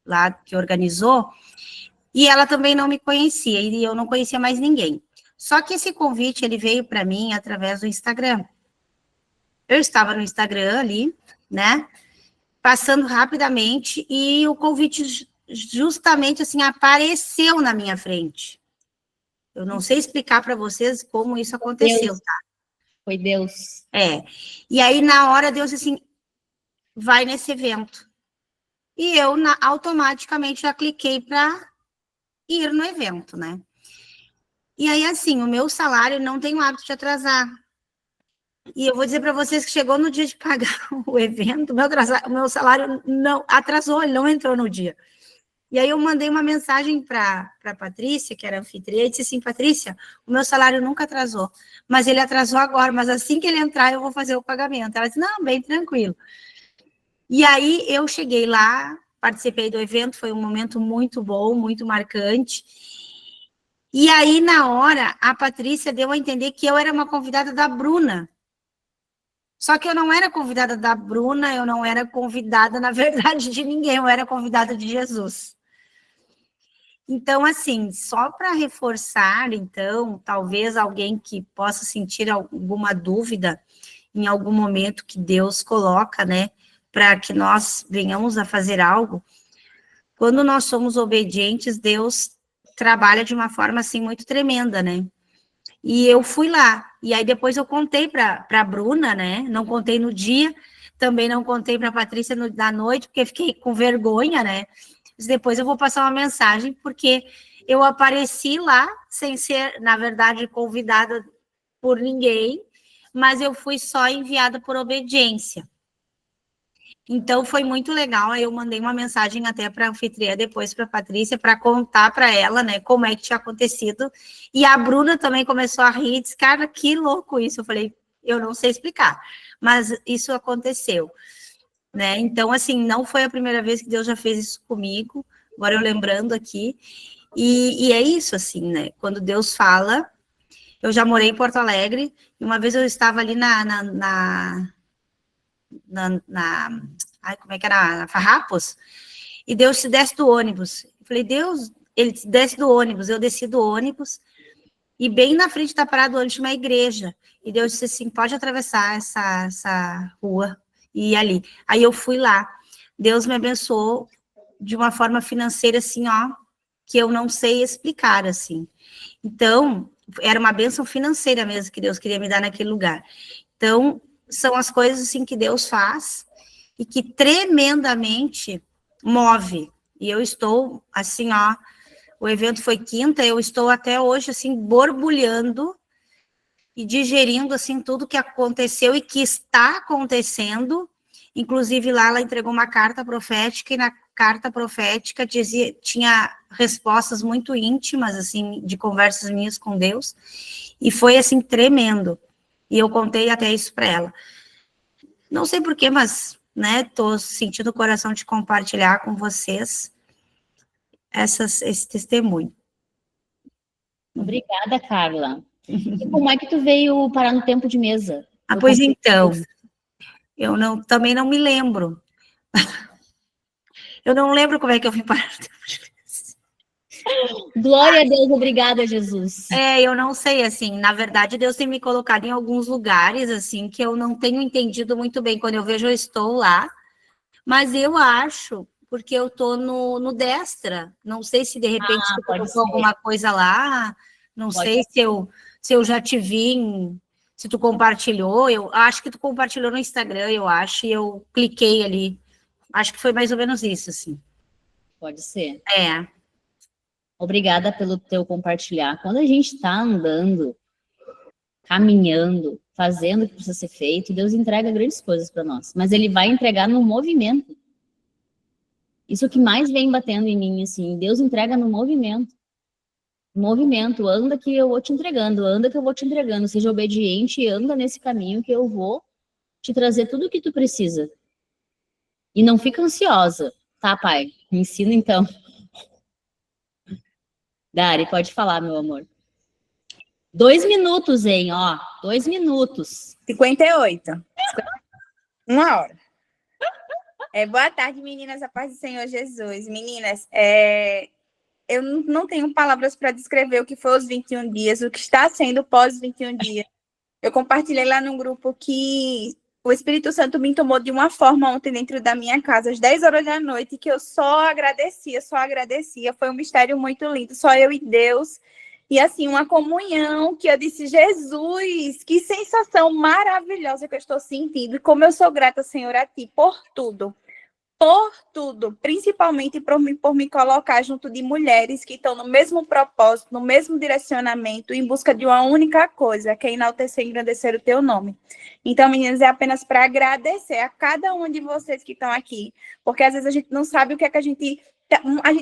lá que organizou, e ela também não me conhecia, e eu não conhecia mais ninguém. Só que esse convite, ele veio para mim através do Instagram. Eu estava no Instagram ali, né, passando rapidamente, e o convite justamente, assim, apareceu na minha frente. Eu não sei explicar para vocês como isso aconteceu, tá? Foi Deus. E aí, na hora, Deus, assim, vai nesse evento. E eu, automaticamente, já cliquei para ir no evento, né? E aí, assim, o meu salário não tem o hábito de atrasar. E eu vou dizer para vocês que chegou no dia de pagar o evento, o meu salário não atrasou, ele não entrou no dia. E aí eu mandei uma mensagem para a Patrícia, que era anfitriã, e disse assim, Patrícia, o meu salário nunca atrasou, mas ele atrasou agora, mas assim que ele entrar eu vou fazer o pagamento. Ela disse, não, bem tranquilo. E aí eu cheguei lá, participei do evento, foi um momento muito bom, muito marcante. E aí, na hora, a Patrícia deu a entender que eu era uma convidada da Bruna. Só que eu não era convidada da Bruna, eu não era convidada, na verdade, de ninguém, eu era convidada de Jesus. Então, assim, só para reforçar, então, talvez alguém que possa sentir alguma dúvida em algum momento que Deus coloca, né, para que nós venhamos a fazer algo, quando nós somos obedientes, Deus trabalha de uma forma, assim, muito tremenda, né? E eu fui lá, e aí depois eu contei para a Bruna, né? Não contei no dia, também não contei para a Patrícia na noite, porque fiquei com vergonha, né? Mas depois eu vou passar uma mensagem, porque eu apareci lá, sem ser, na verdade, convidada por ninguém, mas eu fui só enviada por obediência. Então, foi muito legal, aí eu mandei uma mensagem até para a anfitriã, depois para a Patrícia, para contar para ela, né, como é que tinha acontecido, e a Bruna também começou a rir, disse, cara, que louco isso, eu falei, eu não sei explicar, mas isso aconteceu, né, então, assim, não foi a primeira vez que Deus já fez isso comigo, agora eu lembrando aqui, e é isso, assim, né, quando Deus fala, eu já morei em Porto Alegre, e uma vez eu estava ali ai, como é que era? Na Farrapos, e Deus se desce do ônibus. Eu falei, Deus, ele desce do ônibus, eu desci do ônibus, e bem na frente da parada do ônibus tinha uma igreja, e Deus disse assim, pode atravessar essa rua, e ir ali. Aí eu fui lá, Deus me abençoou de uma forma financeira, assim, ó, que eu não sei explicar, assim. Então, era uma bênção financeira mesmo que Deus queria me dar naquele lugar. Então, são as coisas, assim, que Deus faz, e que tremendamente move. E eu estou, assim, ó, o evento foi quinta, eu estou até hoje, assim, borbulhando e digerindo, assim, tudo que aconteceu e que está acontecendo. Inclusive, lá ela entregou uma carta profética, e na carta profética, tinha respostas muito íntimas, assim, de conversas minhas com Deus, e foi, assim, tremendo. E eu contei até isso para ela. Não sei porquê, mas, né, tô sentindo o coração de compartilhar com vocês esse testemunho. Obrigada, Carla. E como é que tu veio parar no tempo de mesa? Pois então, também não me lembro. Eu não lembro como é que eu vim parar no tempo de mesa. Glória a Deus, obrigada, Jesus. Eu não sei, assim, na verdade, Deus tem me colocado em alguns lugares, assim, que eu não tenho entendido muito bem. Quando eu vejo, eu estou lá, mas eu acho, porque eu tô no Destra, não sei se de repente tu colocou alguma coisa lá, não sei se eu já te vi, se tu compartilhou, eu acho que tu compartilhou no Instagram, eu acho, e eu cliquei ali, acho que foi mais ou menos isso, assim. Pode ser. Obrigada pelo teu compartilhar. Quando a gente está andando, caminhando, fazendo o que precisa ser feito, Deus entrega grandes coisas para nós. Mas Ele vai entregar no movimento. Isso que mais vem batendo em mim, assim, Deus entrega no movimento. Movimento, anda que eu vou te entregando, anda que eu vou te entregando. Seja obediente e anda nesse caminho que eu vou te trazer tudo o que tu precisa. E não fica ansiosa, tá, pai? Me ensina então. Dari, pode falar, meu amor. 2 minutos, hein? Ó, 2 minutos. 58. 1 hora. Boa tarde, meninas, a paz do Senhor Jesus. Meninas, eu não tenho palavras para descrever o que foi os 21 dias, o que está sendo pós 21 dias. Eu compartilhei lá num grupo que o Espírito Santo me tomou de uma forma ontem dentro da minha casa, às 10 horas da noite, que eu só agradecia. Foi um mistério muito lindo, só eu e Deus. E assim, uma comunhão que eu disse, Jesus, que sensação maravilhosa que eu estou sentindo. E como eu sou grata, Senhor, a Ti, por tudo, principalmente por me colocar junto de mulheres que estão no mesmo propósito, no mesmo direcionamento, em busca de uma única coisa, que é enaltecer e engrandecer o Teu nome. Então, meninas, é apenas para agradecer a cada um de vocês que estão aqui, porque às vezes a gente não sabe o que é que a gente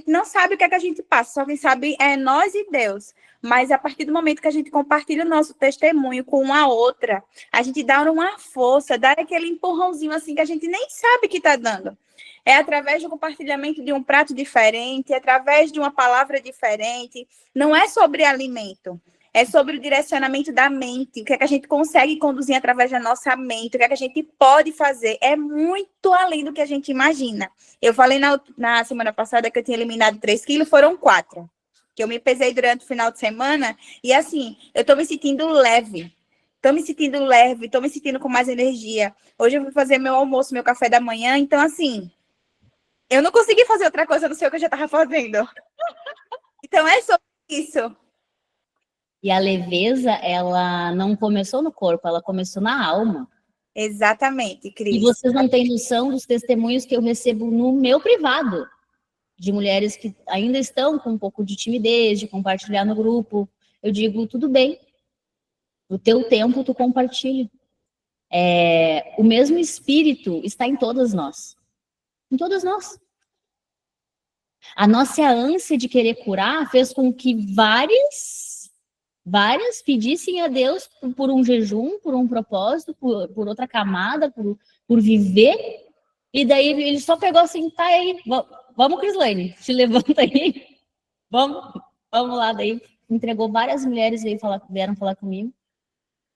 não sabe o que é que a gente passa, só quem sabe é nós e Deus. Mas a partir do momento que a gente compartilha o nosso testemunho com uma outra, a gente dá uma força, dá aquele empurrãozinho assim que a gente nem sabe que está dando. É através do compartilhamento de um prato diferente, é através de uma palavra diferente. Não é sobre alimento, é sobre o direcionamento da mente, o que é que a gente consegue conduzir através da nossa mente, o que é que a gente pode fazer. É muito além do que a gente imagina. Eu falei na semana passada que eu tinha eliminado 3 quilos, foram 4. Que eu me pesei durante o final de semana, e assim, eu tô me sentindo leve. Tô me sentindo com mais energia. Hoje eu vou fazer meu almoço, meu café da manhã, então assim, eu não consegui fazer outra coisa, a não ser o que eu já tava fazendo. Então é sobre isso. E a leveza, ela não começou no corpo, ela começou na alma. Exatamente, Cris. E vocês não têm noção dos testemunhos que eu recebo no meu privado, de mulheres que ainda estão com um pouco de timidez, de compartilhar no grupo. Eu digo, tudo bem, o teu tempo tu compartilha. O mesmo espírito está em todas nós. Em todas nós. A nossa ânsia de querer curar fez com que várias pedissem a Deus por um jejum, por um propósito, por outra camada, por viver. E daí ele só pegou assim, tá aí, vamos, Crislane, te levanta aí, vamos lá. Daí entregou várias mulheres, vieram falar comigo.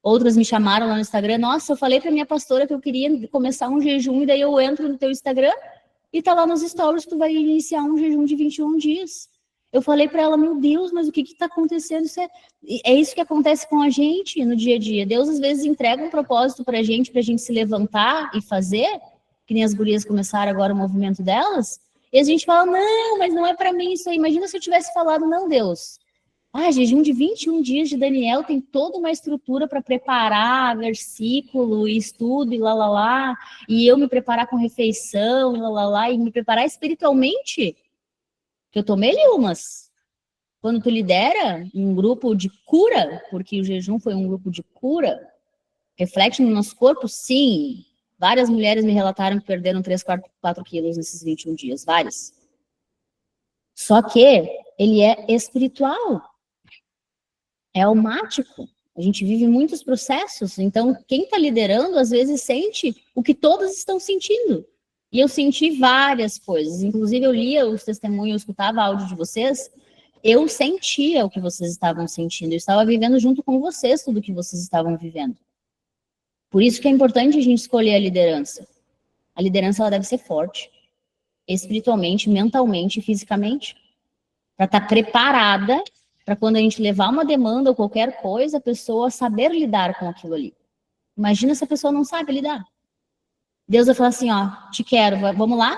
Outras me chamaram lá no Instagram, nossa, eu falei pra minha pastora que eu queria começar um jejum, e daí eu entro no teu Instagram, e tá lá nos stories, tu vai iniciar um jejum de 21 dias. Eu falei para ela, meu Deus, mas o que está acontecendo? É isso que acontece com a gente no dia a dia. Deus, às vezes, entrega um propósito para a gente se levantar e fazer, que nem as gurias começaram agora o movimento delas, e a gente fala, não, mas não é para mim isso aí. Imagina se eu tivesse falado, não, Deus. Jejum de 21 dias de Daniel tem toda uma estrutura para preparar versículo e estudo e lá, e eu me preparar com refeição e lá, e me preparar espiritualmente, que eu tomei umas. Quando tu lidera um grupo de cura, porque o jejum foi um grupo de cura, reflete no nosso corpo, sim, Várias mulheres me relataram que perderam 3, 4 quilos nesses 21 dias, várias. Só que ele é espiritual, é almático. A gente vive muitos processos, então quem está liderando às vezes sente o que todas estão sentindo. E eu senti várias coisas, inclusive eu lia os testemunhos, eu escutava áudio de vocês, eu sentia o que vocês estavam sentindo, eu estava vivendo junto com vocês tudo o que vocês estavam vivendo. Por isso que é importante a gente escolher a liderança. A liderança ela deve ser forte, espiritualmente, mentalmente e fisicamente, para estar preparada para quando a gente levar uma demanda ou qualquer coisa, a pessoa saber lidar com aquilo ali. Imagina se a pessoa não sabe lidar. Deus vai falar assim, ó, te quero, vamos lá?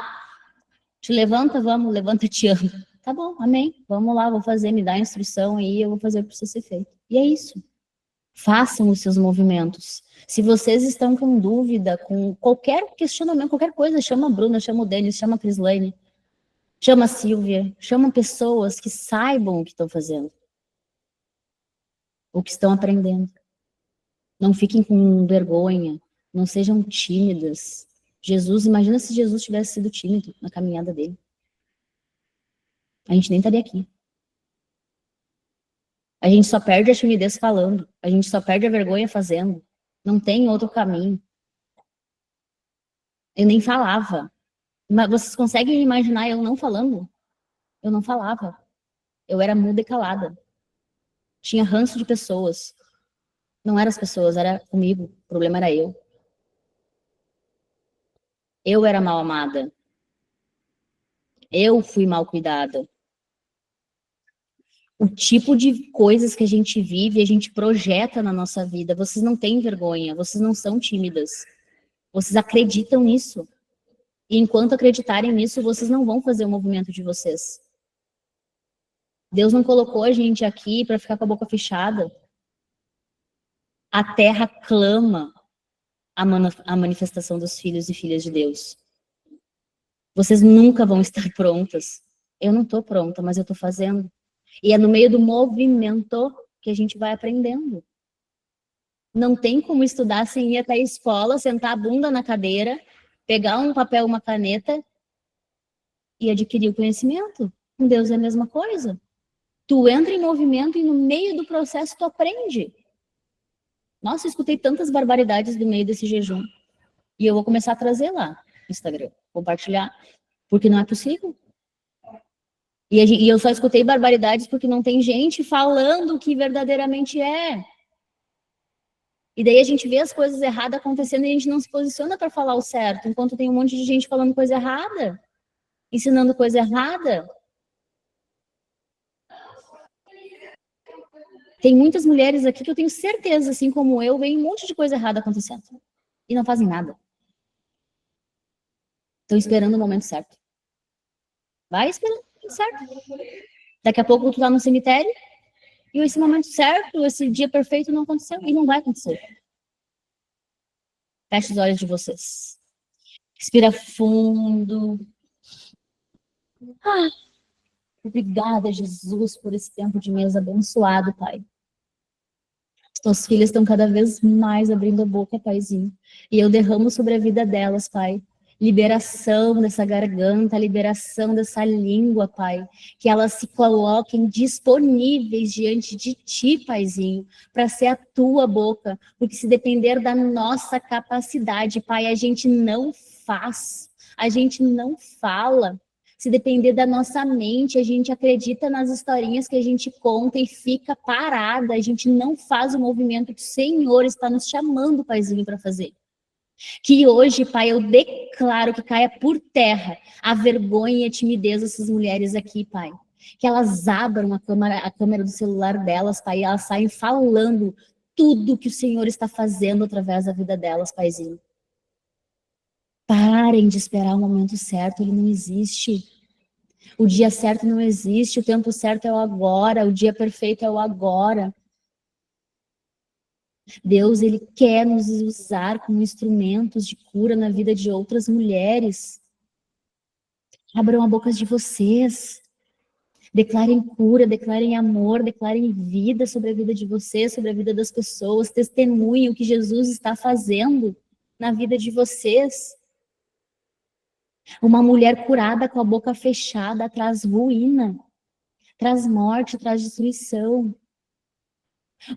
Te levanta, vamos, levanta, te amo. Tá bom, amém, vamos lá, vou fazer, me dá a instrução aí, eu vou fazer o que precisa ser feito. E é isso. Façam os seus movimentos. Se vocês estão com dúvida, com qualquer questionamento, qualquer coisa, chama a Bruna, chama o Denis, chama a Crislane, chama a Silvia, chama pessoas que saibam o que estão fazendo, o que estão aprendendo. Não fiquem com vergonha, não sejam tímidas. Jesus, imagina se Jesus tivesse sido tímido na caminhada dele. A gente nem estaria aqui. A gente só perde a timidez falando, a gente só perde a vergonha fazendo. Não tem outro caminho. Eu nem falava. Mas vocês conseguem imaginar eu não falando? Eu não falava. Eu era muda e calada. Tinha ranço de pessoas. Não eram as pessoas, era comigo. O problema era eu. Eu era mal amada. Eu fui mal cuidada. O tipo de coisas que a gente vive, a gente projeta na nossa vida. Vocês não têm vergonha, vocês não são tímidas. Vocês acreditam nisso. E enquanto acreditarem nisso, vocês não vão fazer o movimento de vocês. Deus não colocou a gente aqui para ficar com a boca fechada. A terra clama a manifestação dos filhos e filhas de Deus. Vocês nunca vão estar prontas. Eu não estou pronta, mas eu estou fazendo. E é no meio do movimento que a gente vai aprendendo. Não tem como estudar sem ir até a escola, sentar a bunda na cadeira, pegar um papel, uma caneta e adquirir o conhecimento. Com Deus é a mesma coisa. Tu entra em movimento e no meio do processo tu aprende. Nossa, eu escutei tantas barbaridades no meio desse jejum. E eu vou começar a trazer lá no Instagram, compartilhar, porque não é possível. E eu só escutei barbaridades porque não tem gente falando o que verdadeiramente é. E daí a gente vê as coisas erradas acontecendo e a gente não se posiciona para falar o certo, enquanto tem um monte de gente falando coisa errada, ensinando coisa errada. Tem muitas mulheres aqui que eu tenho certeza, assim como eu, veem um monte de coisa errada acontecendo. E não fazem nada. Estão esperando o momento certo. Vai esperando o momento certo. Daqui a pouco tu tá no cemitério e esse momento certo, esse dia perfeito não aconteceu e não vai acontecer. Feche os olhos de vocês. Respira fundo. Obrigada, Jesus, por esse tempo de mesa abençoado, Pai. Tuas filhas estão cada vez mais abrindo a boca, Paizinho. E eu derramo sobre a vida delas, Pai. Liberação dessa garganta, liberação dessa língua, Pai. Que elas se coloquem disponíveis diante de Ti, Paizinho, para ser a Tua boca. Porque se depender da nossa capacidade, Pai, a gente não faz, a gente não fala. Se depender da nossa mente, a gente acredita nas historinhas que a gente conta e fica parada. A gente não faz o movimento que o Senhor está nos chamando, Paizinho, para fazer. Que hoje, Pai, eu declaro que caia por terra a vergonha e a timidez dessas mulheres aqui, Pai. Que elas abram a câmera do celular delas, Pai, e elas saem falando tudo que o Senhor está fazendo através da vida delas, Paizinho. Parem de esperar o momento certo, ele não existe. O dia certo não existe, o tempo certo é o agora, o dia perfeito é o agora. Deus, ele quer nos usar como instrumentos de cura na vida de outras mulheres. Abram a boca de vocês. Declarem cura, declarem amor, declarem vida sobre a vida de vocês, sobre a vida das pessoas. Testemunhem o que Jesus está fazendo. na vida de vocês. Uma mulher curada com a boca fechada traz ruína, traz morte, traz destruição.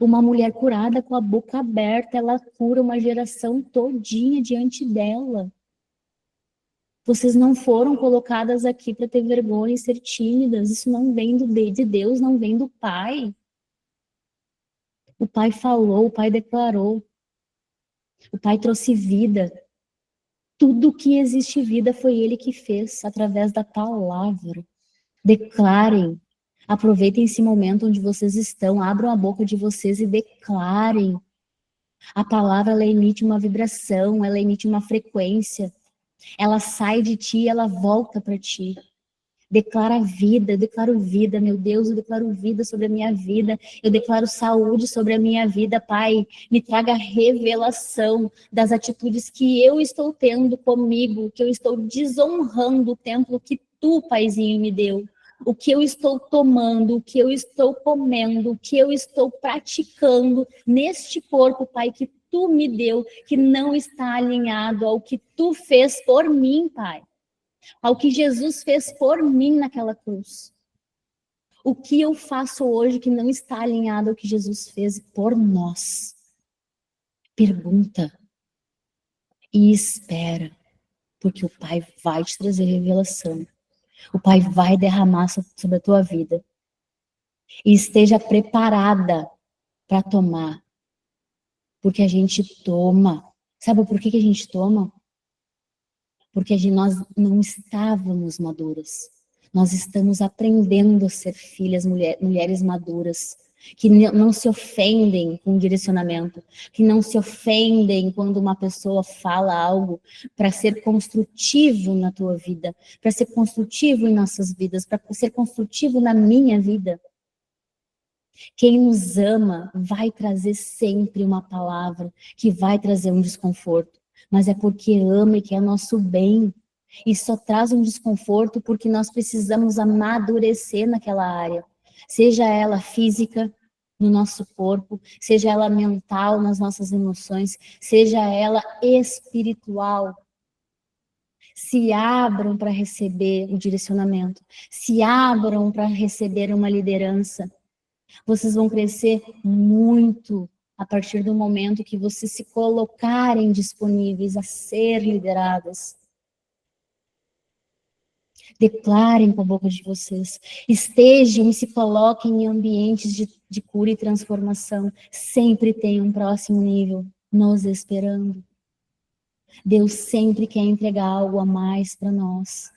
Uma mulher curada com a boca aberta, ela cura uma geração todinha diante dela. Vocês não foram colocadas aqui para ter vergonha e ser tímidas. Isso não vem de Deus, não vem do Pai. O Pai falou, o Pai declarou. O Pai trouxe vida. Tudo que existe vida foi Ele que fez, através da palavra. Declarem. Aproveitem esse momento onde vocês estão, abram a boca de vocês e declarem. A palavra, ela emite uma vibração, ela emite uma frequência. Ela sai de ti e ela volta para ti. Declara vida, eu declaro vida, meu Deus, eu declaro vida sobre a minha vida, eu declaro saúde sobre a minha vida, Pai, me traga revelação das atitudes que eu estou tendo comigo, que eu estou desonrando o templo que Tu, Paizinho, me deu, o que eu estou tomando, o que eu estou comendo, o que eu estou praticando neste corpo, Pai, que Tu me deu, que não está alinhado ao que Tu fez por mim, Pai. Ao que Jesus fez por mim naquela cruz. O que eu faço hoje que não está alinhado ao que Jesus fez por nós? Pergunta e espera, porque o Pai vai te trazer revelação. O Pai vai derramar sobre a tua vida. E esteja preparada para tomar. Porque a gente toma. Sabe por que a gente toma? Porque nós não estávamos maduras. Nós estamos aprendendo a ser filhas, mulheres maduras, que não se ofendem com direcionamento, que não se ofendem quando uma pessoa fala algo para ser construtivo na tua vida, para ser construtivo em nossas vidas, para ser construtivo na minha vida. Quem nos ama vai trazer sempre uma palavra que vai trazer um desconforto. Mas é porque ama e quer nosso bem. E só traz um desconforto porque nós precisamos amadurecer naquela área. Seja ela física, no nosso corpo, seja ela mental, nas nossas emoções, seja ela espiritual. Se abram para receber o direcionamento. Se abram para receber uma liderança. Vocês vão crescer muito a partir do momento que vocês se colocarem disponíveis a ser lideradas. Declarem com a boca de vocês. Estejam e se coloquem em ambientes de cura e transformação. Sempre tem um próximo nível nos esperando. Deus sempre quer entregar algo a mais para nós.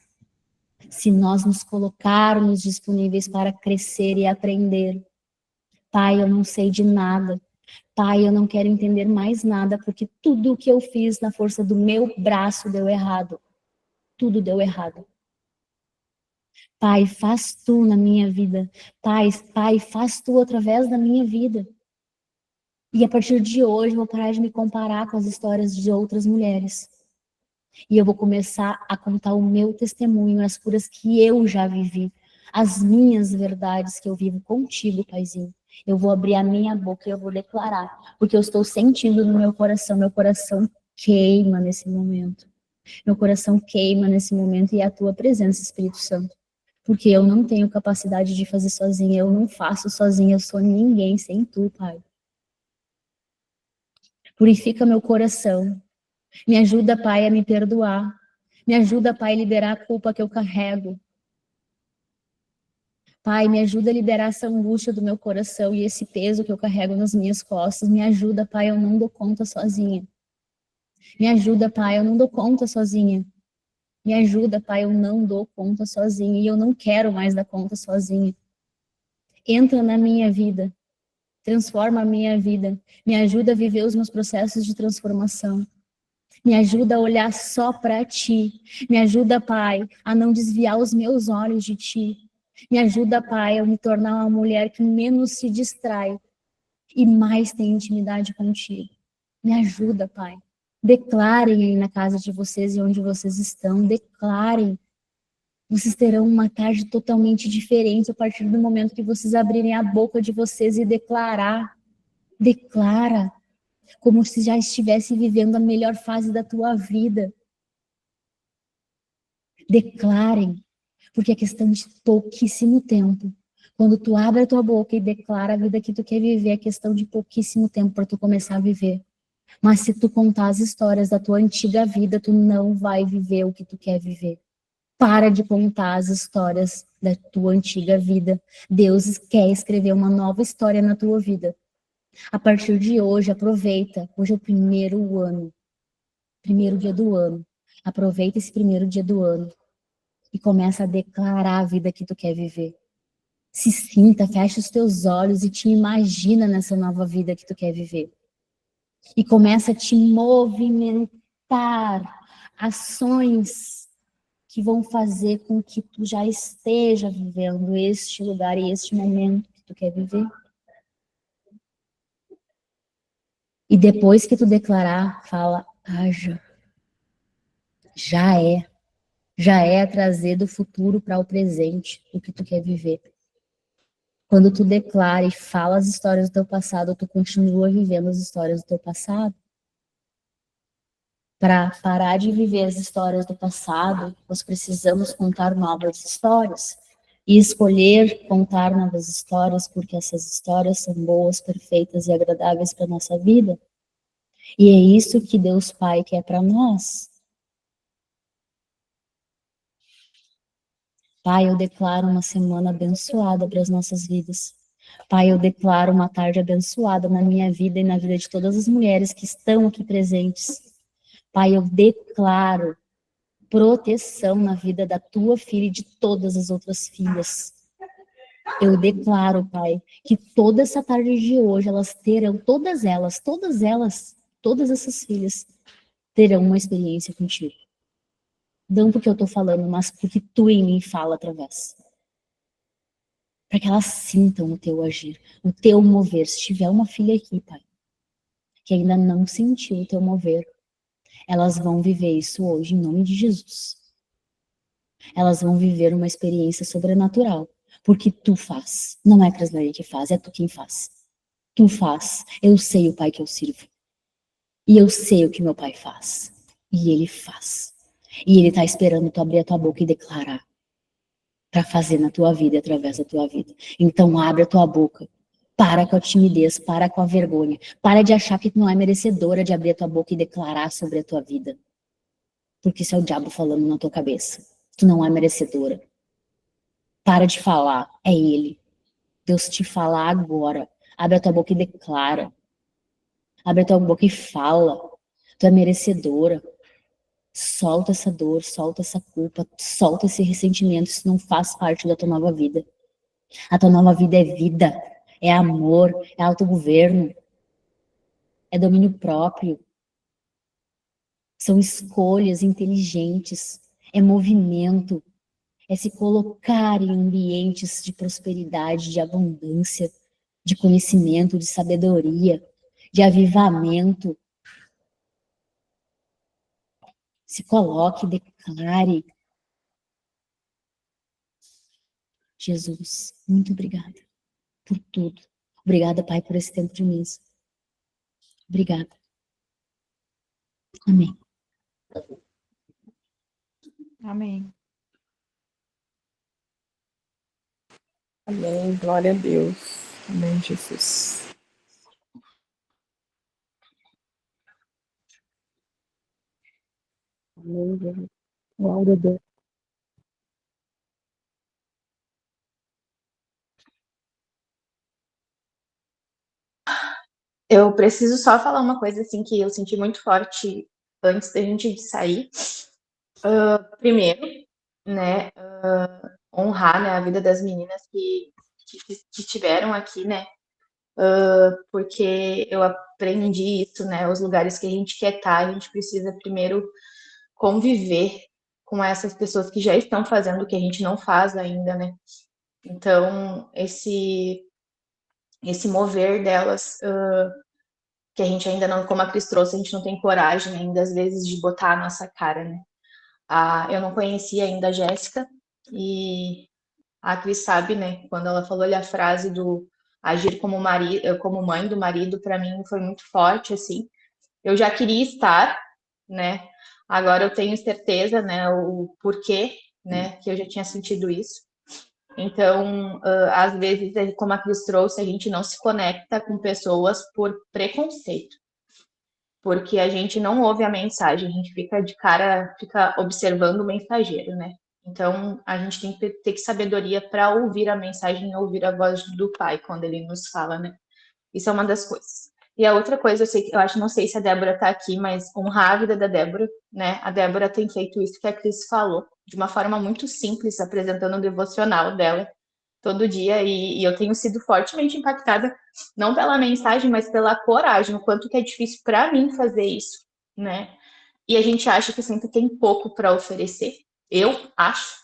Se nós nos colocarmos disponíveis para crescer e aprender. Pai, eu não sei de nada. Pai, eu não quero entender mais nada, porque tudo o que eu fiz na força do meu braço deu errado. Tudo deu errado. Pai, faz Tu na minha vida. Pai, faz Tu através da minha vida. E a partir de hoje, eu vou parar de me comparar com as histórias de outras mulheres. E eu vou começar a contar o meu testemunho, as curas que eu já vivi. As minhas verdades que eu vivo contigo, Paizinho. Eu vou abrir a minha boca e eu vou declarar, porque eu estou sentindo no meu coração queima nesse momento. Meu coração queima nesse momento e é a Tua presença, Espírito Santo. Porque eu não tenho capacidade de fazer sozinha, eu não faço sozinha, eu sou ninguém sem Tu, Pai. Purifica meu coração. Me ajuda, Pai, a me perdoar. Me ajuda, Pai, a liberar a culpa que eu carrego. Pai, me ajuda a liberar essa angústia do meu coração e esse peso que eu carrego nas minhas costas. Me ajuda, Pai, eu não dou conta sozinha. Me ajuda, Pai, eu não dou conta sozinha. Me ajuda, Pai, eu não dou conta sozinha e eu não quero mais dar conta sozinha. Entra na minha vida. Transforma a minha vida. Me ajuda a viver os meus processos de transformação. Me ajuda a olhar só para Ti. Me ajuda, Pai, a não desviar os meus olhos de Ti. Me ajuda, Pai, a me tornar uma mulher que menos se distrai e mais tem intimidade contigo. Me ajuda, Pai. Declarem aí na casa de vocês e onde vocês estão. Declarem. Vocês terão uma tarde totalmente diferente a partir do momento que vocês abrirem a boca de vocês e declarar. Declara. como se já estivesse vivendo a melhor fase da tua vida. Declarem, porque é questão de pouquíssimo tempo. Quando tu abre a tua boca e declara a vida que tu quer viver, é questão de pouquíssimo tempo para tu começar a viver. Mas se tu contar as histórias da tua antiga vida, tu não vai viver o que tu quer viver. Para de contar as histórias da tua antiga vida. Deus quer escrever uma nova história na tua vida. A partir de hoje, aproveita. Hoje é o primeiro ano. Primeiro dia do ano. Aproveita esse primeiro dia do ano. E começa a declarar a vida que tu quer viver. Se sinta, fecha os teus olhos e te imagina nessa nova vida que tu quer viver. E começa a te movimentar. Ações que vão fazer com que tu já esteja vivendo este lugar e este momento que tu quer viver. E depois que tu declarar, fala, haja. Já é. Já é trazer do futuro para o presente o que tu quer viver. Quando tu declara e fala as histórias do teu passado, tu continua vivendo as histórias do teu passado. Para parar de viver as histórias do passado, nós precisamos contar novas histórias. E escolher contar novas histórias, porque essas histórias são boas, perfeitas e agradáveis para a nossa vida. E é isso que Deus Pai quer para nós. Pai, eu declaro uma semana abençoada para as nossas vidas. Pai, eu declaro uma tarde abençoada na minha vida e na vida de todas as mulheres que estão aqui presentes. Pai, eu declaro proteção na vida da tua filha e de todas as outras filhas. Eu declaro, Pai, que toda essa tarde de hoje elas terão, todas essas filhas terão uma experiência contigo. Não porque eu tô falando, mas porque tu em mim fala através. Para que elas sintam o teu agir, o teu mover. Se tiver uma filha aqui, Pai, que ainda não sentiu o teu mover, elas vão viver isso hoje, em nome de Jesus. Elas vão viver uma experiência sobrenatural, porque tu faz. Não é a Crismaria que faz, é tu quem faz. Tu faz. Eu sei o Pai que eu sirvo. E eu sei o que meu Pai faz. E Ele faz. E Ele tá esperando tu abrir a tua boca e declarar. Para fazer na tua vida e através da tua vida. Então abre a tua boca. Para com a timidez, para com a vergonha. Para de achar que tu não é merecedora de abrir a tua boca e declarar sobre a tua vida. Porque isso é o diabo falando na tua cabeça. Tu não é merecedora. Para de falar, é Ele. Deus te fala agora. Abre a tua boca e declara. Abre a tua boca e fala. Tu é merecedora. Solta essa dor, solta essa culpa, solta esse ressentimento. Isso não faz parte da tua nova vida. A tua nova vida é vida. É amor, é autogoverno, é domínio próprio. São escolhas inteligentes, é movimento, é se colocar em ambientes de prosperidade, de abundância, de conhecimento, de sabedoria, de avivamento. Se coloque, declare. Jesus, muito obrigada por tudo. Obrigada, Pai, por esse tempo de mesa. Obrigada. Amém. Amém. Amém. Glória a Deus. Amém, Jesus. Amém, Jesus. Glória a Deus. Eu preciso só falar uma coisa assim que eu senti muito forte antes da gente sair. Primeiro, né, honrar, né, a vida das meninas que tiveram aqui, né, porque eu aprendi isso, né, os lugares que a gente quer estar, a gente precisa primeiro conviver com essas pessoas que já estão fazendo o que a gente não faz ainda, né. Então, esse mover delas, que a gente ainda não, como a Cris trouxe, a gente não tem coragem ainda, às vezes, de botar a nossa cara, né. Eu não conhecia ainda a Jéssica, e a Cris sabe, né, quando ela falou ali a frase do agir como marido, como mãe do marido, para mim foi muito forte, assim. Eu já queria estar, né? Agora eu tenho certeza, né, o porquê, né, que eu já tinha sentido isso. Então, às vezes, como a Cris trouxe, a gente não se conecta com pessoas por preconceito, porque a gente não ouve a mensagem, a gente fica de cara, fica observando o mensageiro, né? Então, a gente tem que ter sabedoria para ouvir a mensagem, ouvir a voz do Pai quando ele nos fala, né? Isso é uma das coisas. E a outra coisa, não sei se a Débora está aqui, mas honrar a vida da Débora, né? A Débora tem feito isso que a Cris falou, de uma forma muito simples, apresentando o devocional dela todo dia, e eu tenho sido fortemente impactada, não pela mensagem, mas pela coragem, o quanto que é difícil para mim fazer isso, né? E a gente acha que sempre tem pouco para oferecer. Eu acho.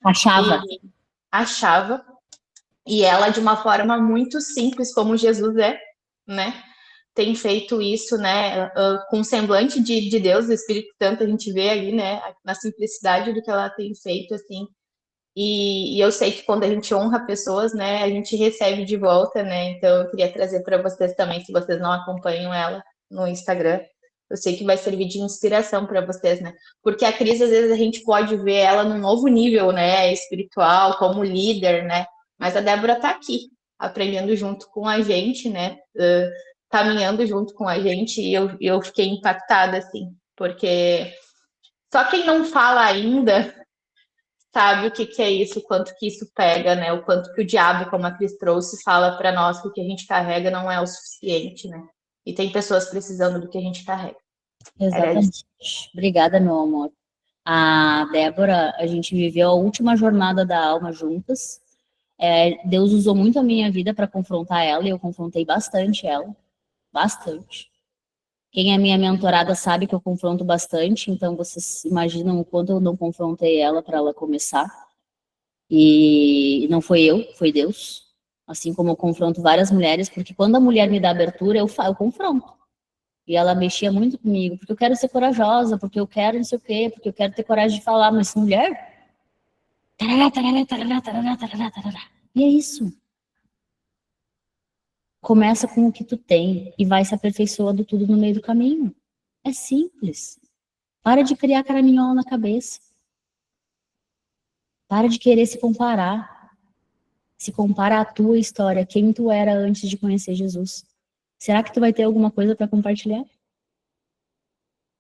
Achava. E achava. E ela, de uma forma muito simples, como Jesus é, né? Tem feito isso, né? Com um semblante de Deus, do Espírito Santo, a gente vê ali, né? Na simplicidade do que ela tem feito, assim. E eu sei que quando a gente honra pessoas, né? A gente recebe de volta, né? Então eu queria trazer para vocês também, se vocês não acompanham ela no Instagram, eu sei que vai servir de inspiração para vocês, né? Porque a Cris, às vezes, a gente pode ver ela num novo nível, né? Espiritual, como líder, né? Mas a Débora está aqui, aprendendo junto com a gente, né? Caminhando junto com a gente, e eu fiquei impactada, assim, porque só quem não fala ainda sabe o que é isso, o quanto que isso pega, né? O quanto que o diabo, como a Cris trouxe, fala para nós que o que a gente carrega não é o suficiente, né? E tem pessoas precisando do que a gente carrega. Exatamente. Obrigada, meu amor. A Débora, a gente viveu a última jornada da alma juntas. Deus usou muito a minha vida para confrontar ela, e eu confrontei bastante ela. Bastante. Quem é minha mentorada sabe que eu confronto bastante, então vocês imaginam o quanto eu não confrontei ela para ela começar. E não foi eu, foi Deus. Assim como eu confronto várias mulheres, porque quando a mulher me dá abertura, eu confronto. E ela mexia muito comigo, porque eu quero ser corajosa, porque eu quero não sei o quê, porque eu quero ter coragem de falar, mas mulher... E é isso. Começa com o que tu tem e vai se aperfeiçoando tudo no meio do caminho. É simples. Para de criar caraminhola na cabeça. Para de querer se comparar. Se compara à tua história, quem tu era antes de conhecer Jesus. Será que tu vai ter alguma coisa para compartilhar?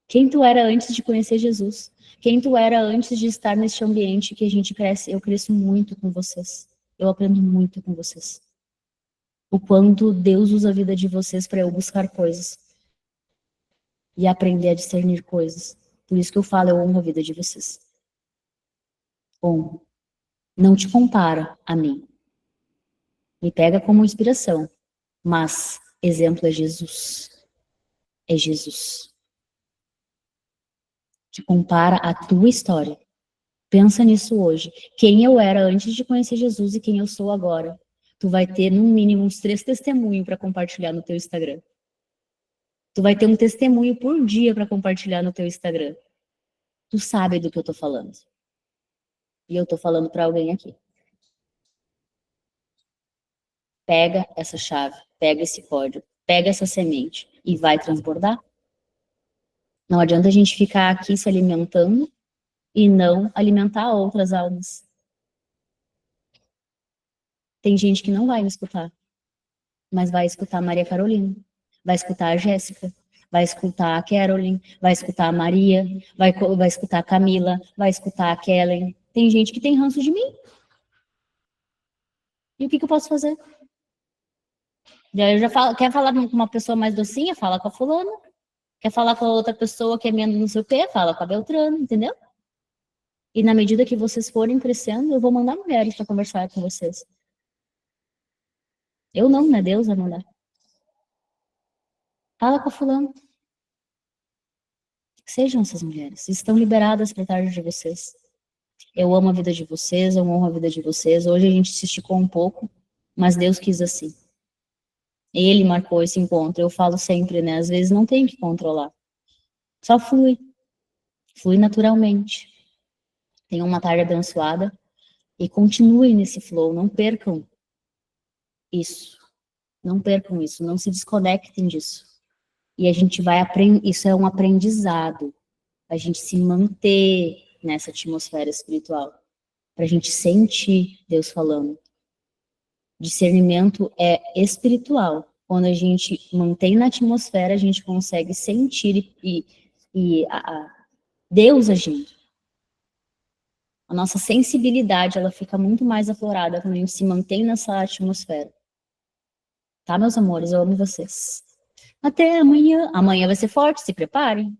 Quem tu era antes de conhecer Jesus? Quem tu era antes de estar neste ambiente que a gente cresce? Eu cresço muito com vocês. Eu aprendo muito com vocês. O quanto Deus usa a vida de vocês para eu buscar coisas. E aprender a discernir coisas. Por isso que eu falo, eu honro a vida de vocês. Bom, não te compara a mim. Me pega como inspiração. Mas exemplo é Jesus. É Jesus. Te compara a tua história. Pensa nisso hoje. Quem eu era antes de conhecer Jesus e quem eu sou agora. Tu vai ter, no mínimo, uns 3 testemunhos para compartilhar no teu Instagram. Tu vai ter um testemunho por dia para compartilhar no teu Instagram. Tu sabe do que eu tô falando. E eu tô falando para alguém aqui. Pega essa chave, pega esse código, pega essa semente e vai transbordar. Não adianta a gente ficar aqui se alimentando e não alimentar outras almas. Tem gente que não vai me escutar, mas vai escutar a Maria Carolina, vai escutar a Jéssica, vai escutar a Carolyn, vai escutar a Maria, vai escutar a Camila, vai escutar a Kellen. Tem gente que tem ranço de mim. E o que eu posso fazer? Eu já falo, quer falar com uma pessoa mais docinha? Fala com a fulana. Quer falar com a outra pessoa que é menos não sei o quê? Fala com a Beltrana, entendeu? E na medida que vocês forem crescendo, eu vou mandar mulheres para conversar com vocês. Eu não, né? Deus vai mandar. Fala com a fulana. Sejam essas mulheres. Estão liberadas para estar de vocês. Eu amo a vida de vocês, eu honro a vida de vocês. Hoje a gente se esticou um pouco, mas Deus quis assim. Ele marcou esse encontro. Eu falo sempre, né? Às vezes não tem que controlar. Só flui. Flui naturalmente. Tenham uma tarde abençoada e continuem nesse flow, não percam isso. Não percam isso, não se desconectem disso. E a gente vai aprender, isso é um aprendizado, a gente se manter nessa atmosfera espiritual, para a gente sentir Deus falando. Discernimento é espiritual. Quando a gente mantém na atmosfera, a gente consegue sentir Deus agindo. A nossa sensibilidade, ela fica muito mais aflorada quando a gente se mantém nessa atmosfera. Tá, meus amores? Eu amo vocês. Até amanhã. Amanhã vai ser forte, se preparem.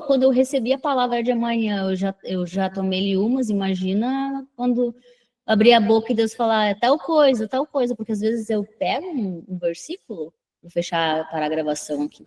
Quando eu recebi a palavra de amanhã, eu já tomei umas, imagina quando abrir a boca e Deus falar tal coisa, porque às vezes eu pego um versículo, vou fechar para a gravação aqui.